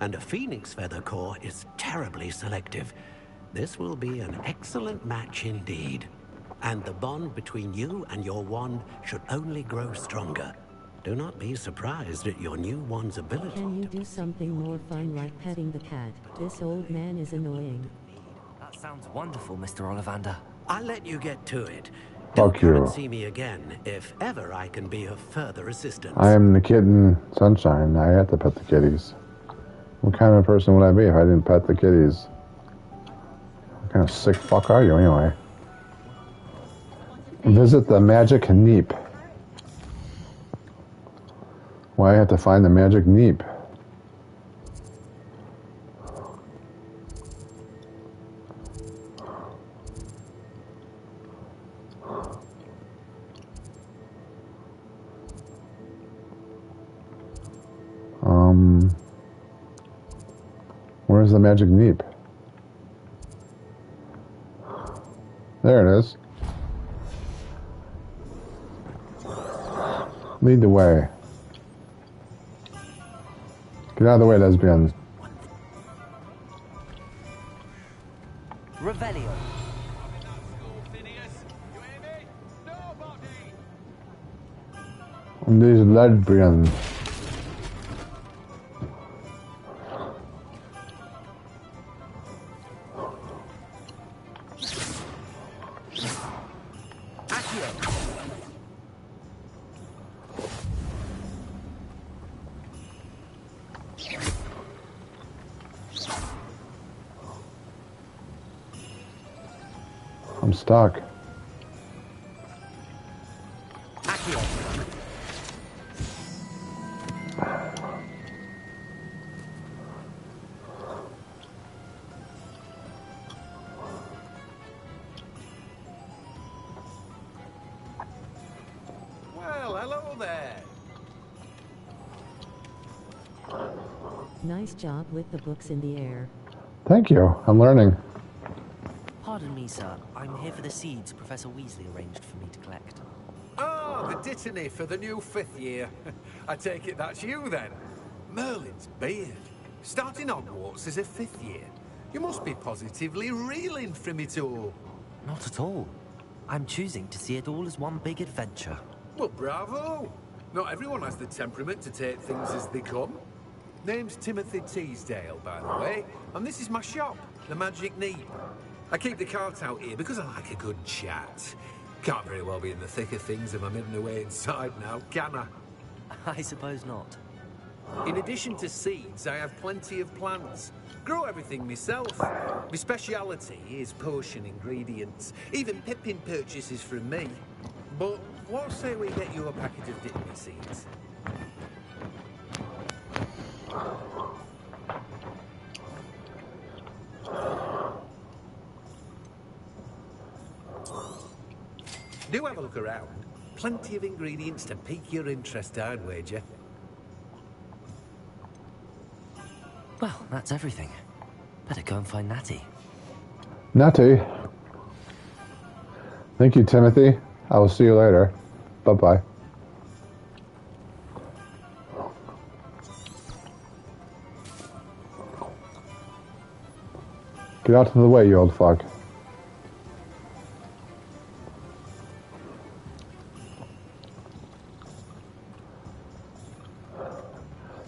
And a phoenix feather core is terribly selective. This will be an excellent match indeed. And the bond between you and your wand should only grow stronger. Do not be surprised at your new wand's ability. Can you do something more fun like petting the cat? This old man is annoying. That sounds wonderful, Mr. Ollivander. I'll let you get to it. Fuck Come you. and see me again if ever I can be of further assistance. I am the kitten sunshine. I have to pet the kitties. What kind of person would I be if I didn't pet the kitties? What kind of sick fuck are you anyway? Visit the magic neep. Why I have to find the magic neep? Where's the magic neep? There it is. Lead the way. Get out of the way, lesbians. Revelio. And these lesbians. I'm stuck. Well, hello there. Nice job with the books in the air. Thank you. I'm learning. Pardon me, sir. I'm here for the seeds Professor Weasley arranged for me to collect. Oh, the dittany for the new 5th year. I take it that's you, then. Merlin's beard. Starting Hogwarts as a 5th year. You must be positively reeling from it all. Not at all. I'm choosing to see it all as one big adventure. Well, bravo. Not everyone has the temperament to take things as they come. Name's Timothy Teasdale, by the way, and this is my shop, the Magic Neep. I keep the cart out here because I like a good chat. Can't very well be in the thick of things if I'm hidden away inside now, can I? I suppose not. In addition to seeds, I have plenty of plants. Grow everything myself. My speciality is potion ingredients. Even Pippin purchases from me. But what say we get you a packet of dittany seeds? Do have a look around. Plenty of ingredients to pique your interest, I'd wager. Well, that's everything. Better go and find Natty. Natty. Thank you, Timothy. I will see you later. Bye-bye. Get out of the way, you old fuck.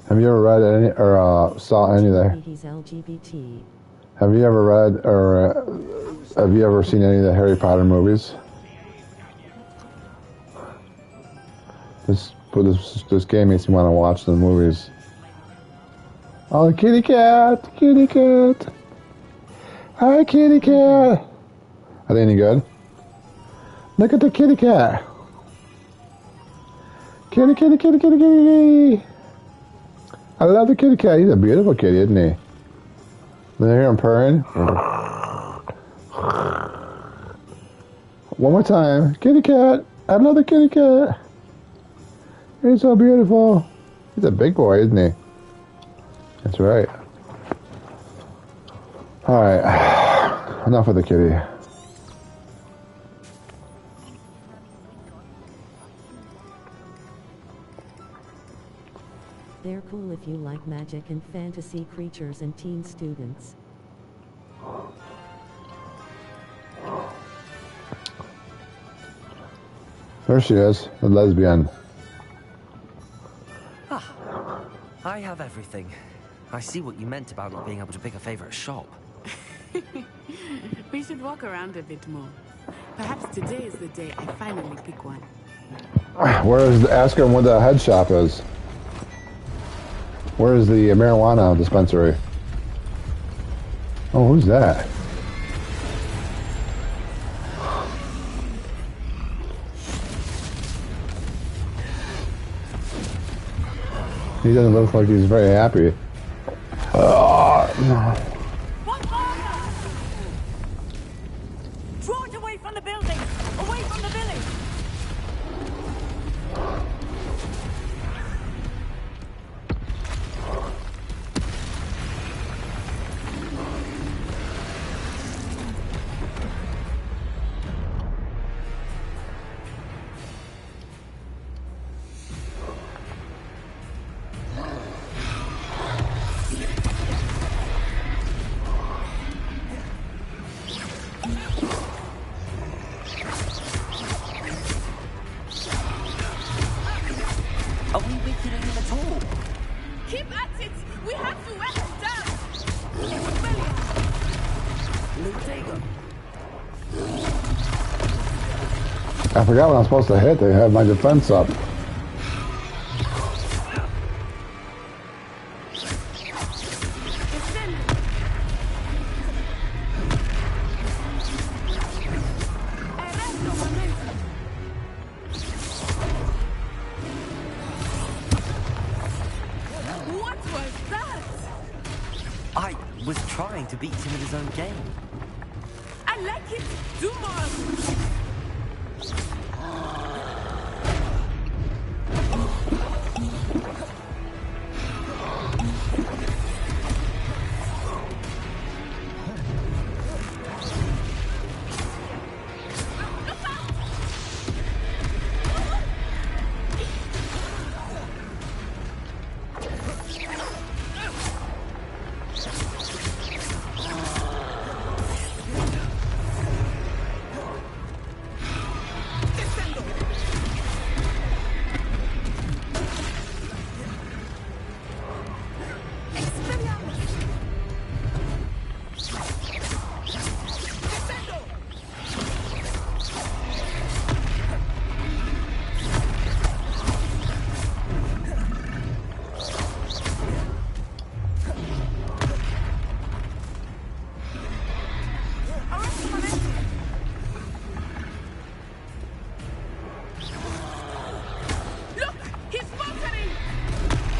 Have you ever read any or saw any of the? He's LGBT. Have you ever read or have you ever seen any of the Harry Potter movies? This game makes me want to watch the movies. Oh, the kitty cat, kitty cat. Hi, kitty cat. Are they any good? Look at the kitty cat. Kitty, kitty, kitty, kitty, kitty. I love the kitty cat. He's a beautiful kitty, isn't he? Did I hear him purring? One more time. Kitty cat. I love the kitty cat. He's so beautiful. He's a big boy, isn't he? That's right. Alright. Enough of the kitty. They're cool if you like magic and fantasy creatures and teen students. There she is, the lesbian. I have everything. I see what you meant about not being able to pick a favorite shop. We should walk around a bit more. Perhaps today is the day I finally pick one. Ask him where the head shop is. Where is the marijuana dispensary? Oh, who's that? He doesn't look like he's very happy. Draw it away from the building! Away from the village! Are we weakening him at all? Keep at it! We have to wear him down! I forgot when I'm supposed to hit. They have my defense up. was trying to beat him at his own game. I like it. Do more.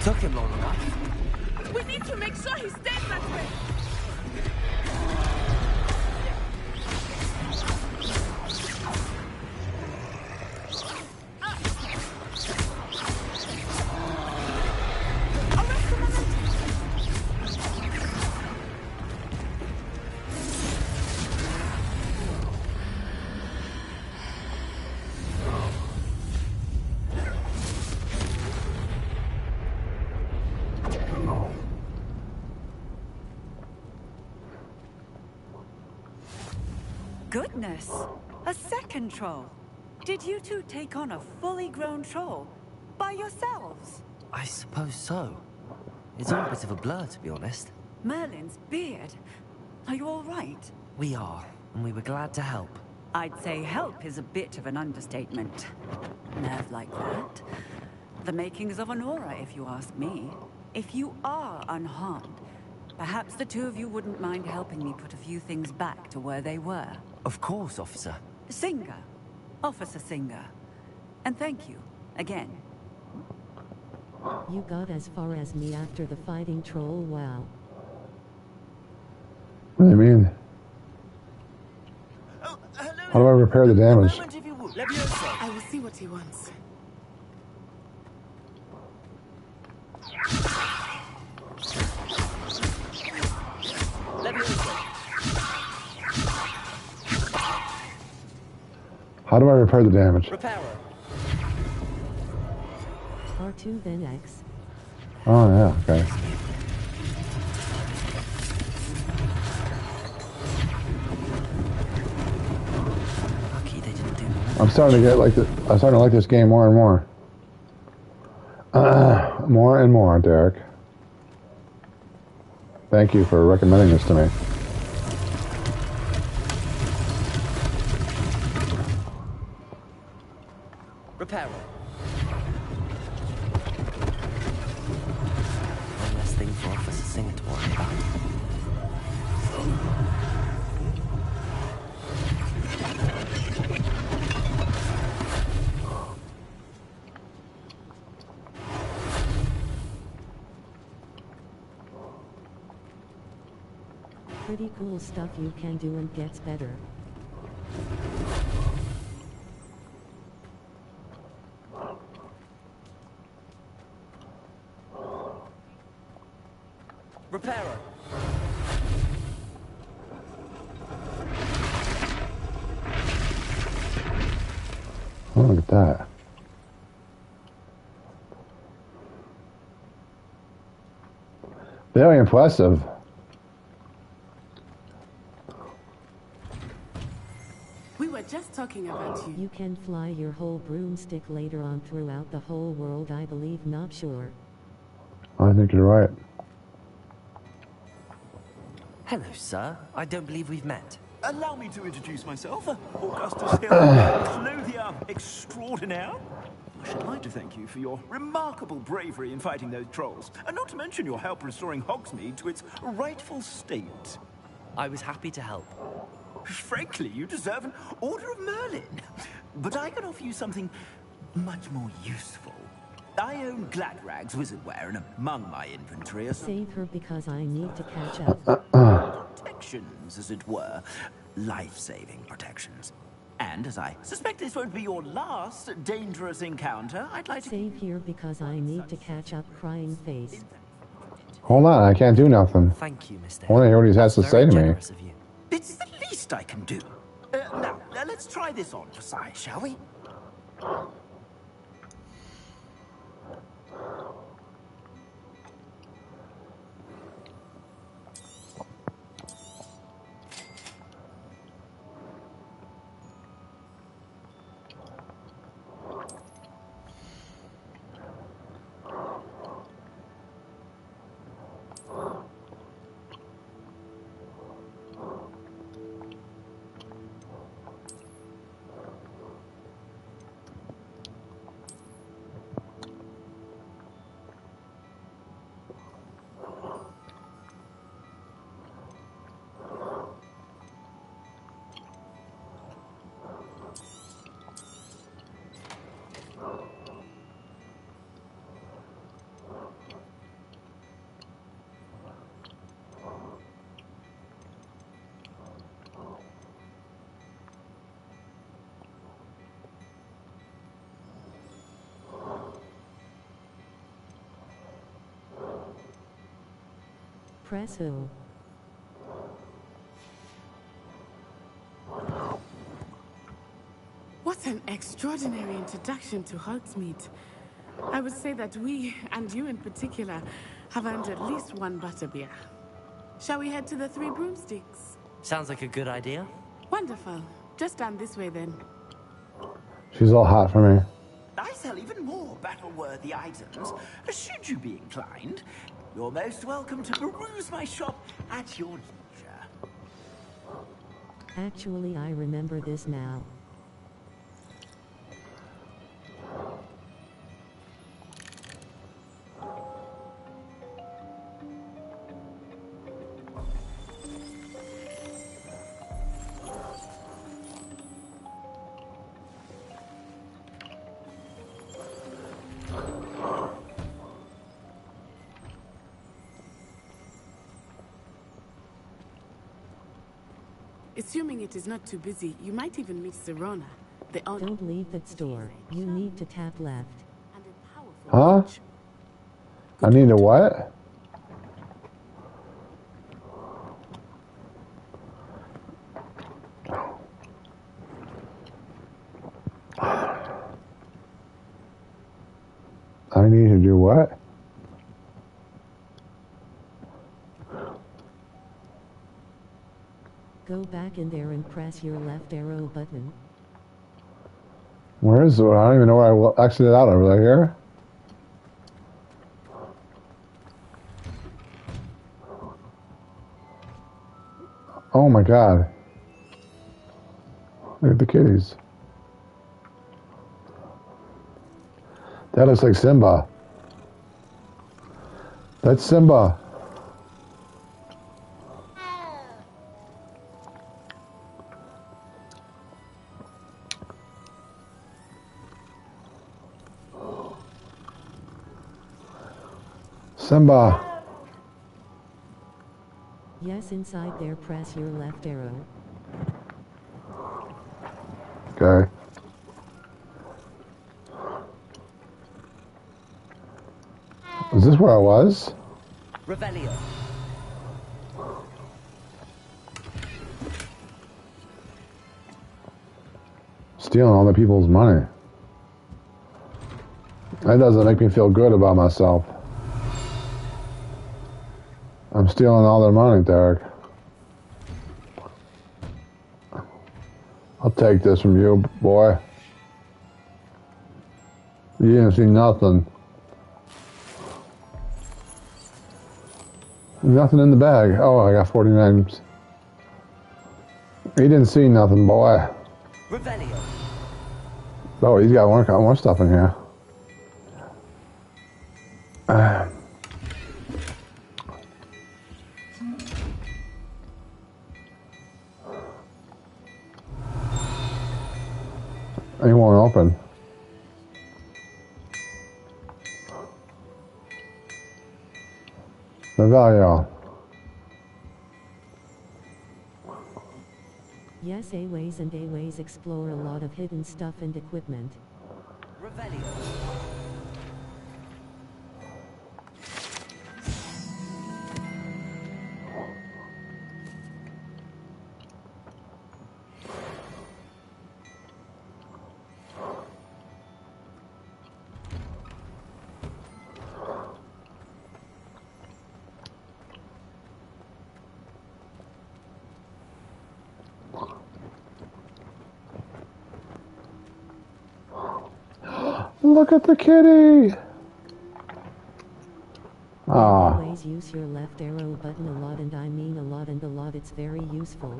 Took him long enough. We need to make sure he stays that way. Goodness! A second troll. Did you two take on a fully grown troll? By yourselves? I suppose so. It's all a bit of a blur, to be honest. Merlin's beard. Are you all right? We are, and we were glad to help. I'd say help is a bit of an understatement. Nerve like that. The makings of an aura, if you ask me. If you are unharmed, perhaps the two of you wouldn't mind helping me put a few things back to where they were. Of course, officer. Singer. Officer Singer. And thank you, again. You got as far as me after the fighting troll, wow. What do you mean? How do I repair the damage? I will see what he wants. How do I repair the damage? Repairer. R2 then X. Oh yeah, okay. Lucky they didn't do more. I'm starting to like this game more and more. More and more, Derek. Thank you for recommending this to me. Repairer. One less thing for Officer Singer to worry about. Pretty cool stuff you can do and gets better. Repairer. Oh, look at that. Very impressive. We were just talking about you. You can fly your whole broomstick later on throughout the whole world, I believe, not sure. I think you're right. Hello, sir. I don't believe we've met. Allow me to introduce myself. Augustus here, clothier extraordinaire. I should like to thank you for your remarkable bravery in fighting those trolls, and not to mention your help restoring Hogsmeade to its rightful state. I was happy to help. Frankly, you deserve an Order of Merlin. But I can offer you something much more useful. I own Gladrag's wizardware, and among my inventory are some Save her because I need to catch up. protections, as it were. Life-saving protections. And as I suspect this won't be your last dangerous encounter, I'd like to... Save here because I need to catch up, crying face. Hold on, I can't do nothing. Thank you, Mr. I want to hear what he has to say to me. It's the least I can do. Now, let's try this on for size, shall we? Press O. What an extraordinary introduction to Hogsmeade. I would say that we, and you in particular, have earned at least one butterbeer. Shall we head to the Three Broomsticks? Sounds like a good idea. Wonderful. Just down this way then. She's all hot for me. I sell even more battle-worthy items. Should you be inclined, you're most welcome to peruse my shop at your leisure. Actually, I remember this now. Assuming it is not too busy, you might even meet Serona, the owner. Don't leave that store. You need to tap left. Huh? I need a what? I need to do what? Go back in there and press your left arrow button. Where is it? I don't even know where I exited out of. Right here? Oh my god. Look at the kitties. That looks like Simba. That's Simba. Simba. Yes, inside there, press your left arrow. Okay. Is this where I was? Revelio. Stealing all the people's money. That doesn't make me feel good about myself. I'm stealing all their money, Derek. I'll take this from you, boy. You didn't see nothing. Nothing in the bag. Oh, I got 49. He didn't see nothing, boy. Revelio. Oh, he's got more stuff in here. He won't open. Revelio. Yes, A-Ways and A-Ways explore a lot of hidden stuff and equipment. Revelio. Look at the kitty! Ah. Always use your left arrow button a lot, and I mean a lot and a lot. It's very useful.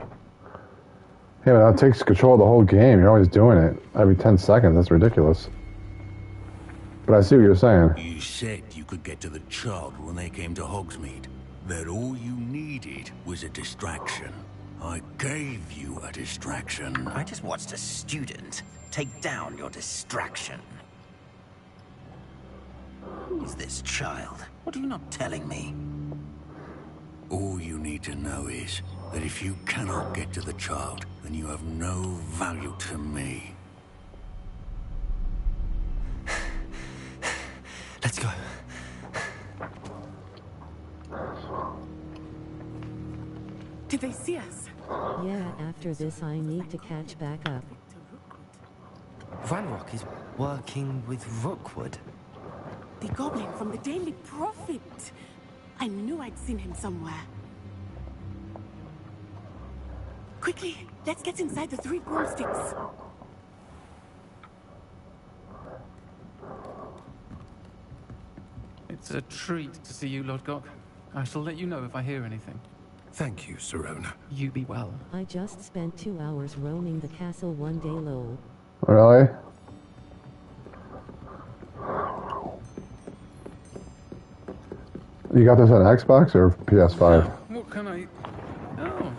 Yeah, but that takes control of the whole game. You're always doing it. Every 10 seconds. That's ridiculous. But I see what you're saying. You said you could get to the child when they came to Hogsmeade. That all you needed was a distraction. I gave you a distraction. I just watched a student take down your distraction. Who's this child? What are you not telling me? All you need to know is that if you cannot get to the child, then you have no value to me. Let's go. Did they see us? Yeah, after this I need to catch back up. Ranrock is working with Rookwood. The goblin from the Daily Prophet. I knew I'd seen him somewhere. Quickly, let's get inside the 3 broomsticks. It's a treat to see you, Lodgok. I shall let you know if I hear anything. Thank you, Sirona. You be well. I just spent 2 hours roaming the castle one day, lol. Really? You got this on Xbox or PS5? What can I... Oh.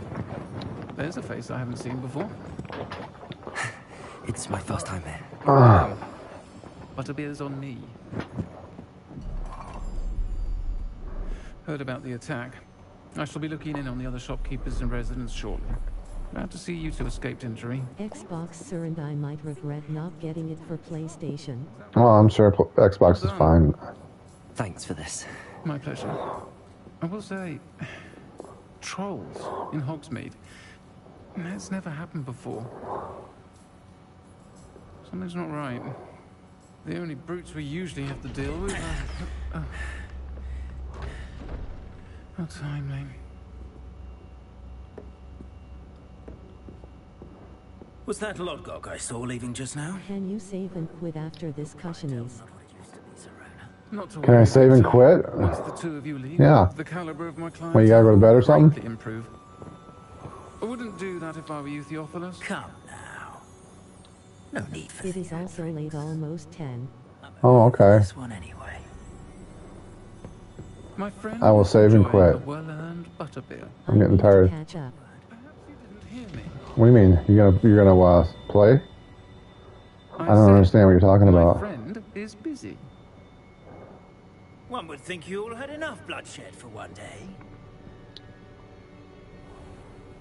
There's a face I haven't seen before. It's my first time here. Butterbeer's on me. Heard about the attack. I shall be looking in on the other shopkeepers and residents shortly. Glad to see you two escaped injury. Xbox, sir, and I might regret not getting it for PlayStation. Oh, I'm sure Xbox is fine. Thanks for this. My pleasure. I will say, trolls in Hogsmeade. That's never happened before. Something's not right. The only brutes we usually have to deal with are... How timely. Was that Lodgok I saw leaving just now? Can you save and quit after this cussiones? Not to Can I save and quit? Once the two of you leave, Yeah. the caliber of my clients Well, you gotta go to bed or something? greatly improve. I wouldn't do that if I were you, Theophilus. Come now. No need for It is also late, almost 10. Oh, okay. this one anyway. My friend, I will save and enjoy quit. a well-earned butterbeer. I'm getting tired. Catch up. What do you mean? You're gonna play? I don't understand what you're talking My about. friend is busy. One would think you all had enough bloodshed for one day.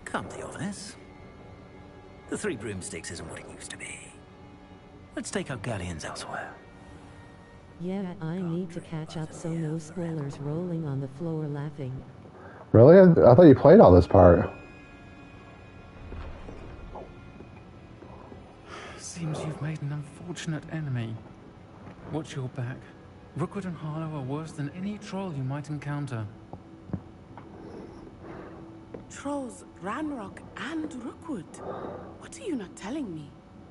Come, Theophilus. The 3 broomsticks isn't what it used to be. Let's take our galleons elsewhere. Yeah, I need to catch up, so no spoilers rolling on the floor laughing. Really? I thought you played all this part. Seems you've made an unfortunate enemy. Watch your back. Rookwood and Harlow are worse than any troll you might encounter. Trolls, Ranrock, and Rookwood. What are you not telling me?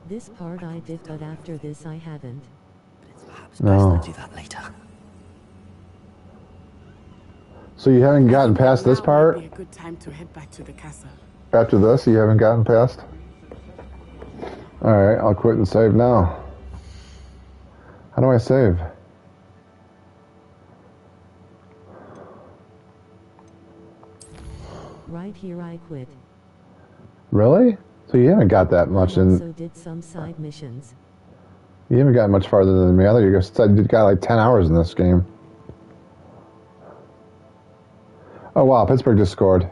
This part I did, but after this I haven't. No. Do that later. So you haven't gotten past this part? Be a good time to head back to the castle. After this, you haven't gotten past? Alright, I'll quit and save now. How do I save? Right here I quit. Really? So you haven't got that much I in... also did some side missions. You haven't gotten much farther than me. I thought you got like 10 hours in this game. Oh wow, Pittsburgh just scored.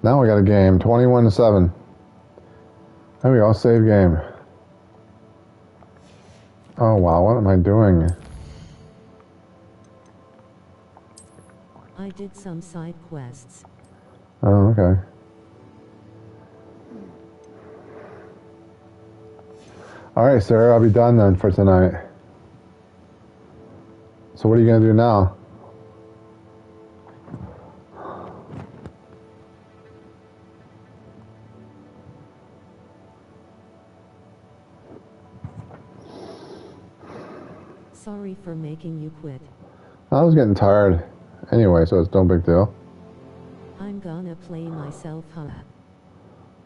Now we got a game, 21-7. There we go, save game. Oh wow, what am I doing? I did some side quests. Oh, okay. Alright, sir, I'll be done then for tonight. So what are you going to do now? Sorry for making you quit. I was getting tired anyway, so it's no big deal. I'm gonna play myself, huh?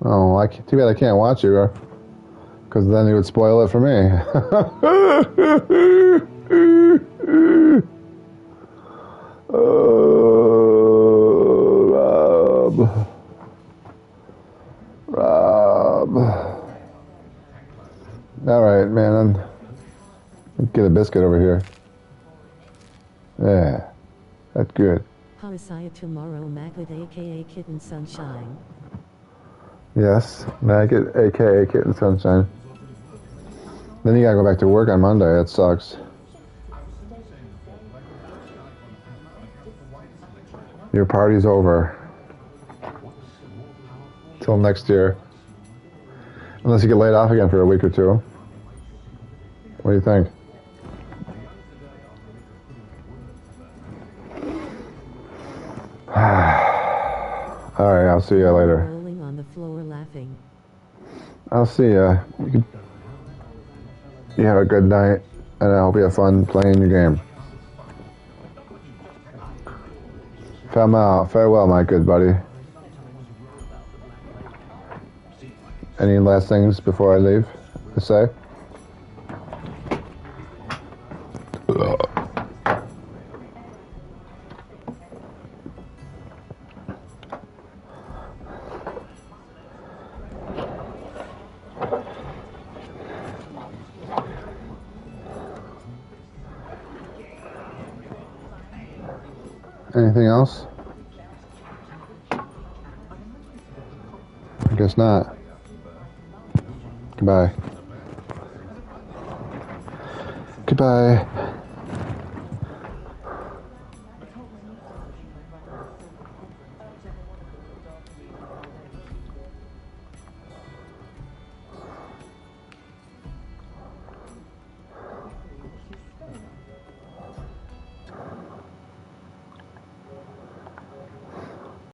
Oh, too bad I can't watch you, because then you would spoil it for me. Rob. All right, man. Get a biscuit over here. Yeah, that's good. How is I tomorrow, Maggot, aka Kitten Sunshine? Yes, Maggot, aka Kitten Sunshine. Then you gotta go back to work on Monday. That sucks. Your party's over. Till next year. Unless you get laid off again for a week or two. What do you think? Alright, I'll see you later. Rolling on the floor laughing. I'll see ya. You have a good night, and I hope you have fun playing your game. Farewell, my good buddy. Any last things before I leave to say? Anything else? I guess not. Goodbye. Goodbye.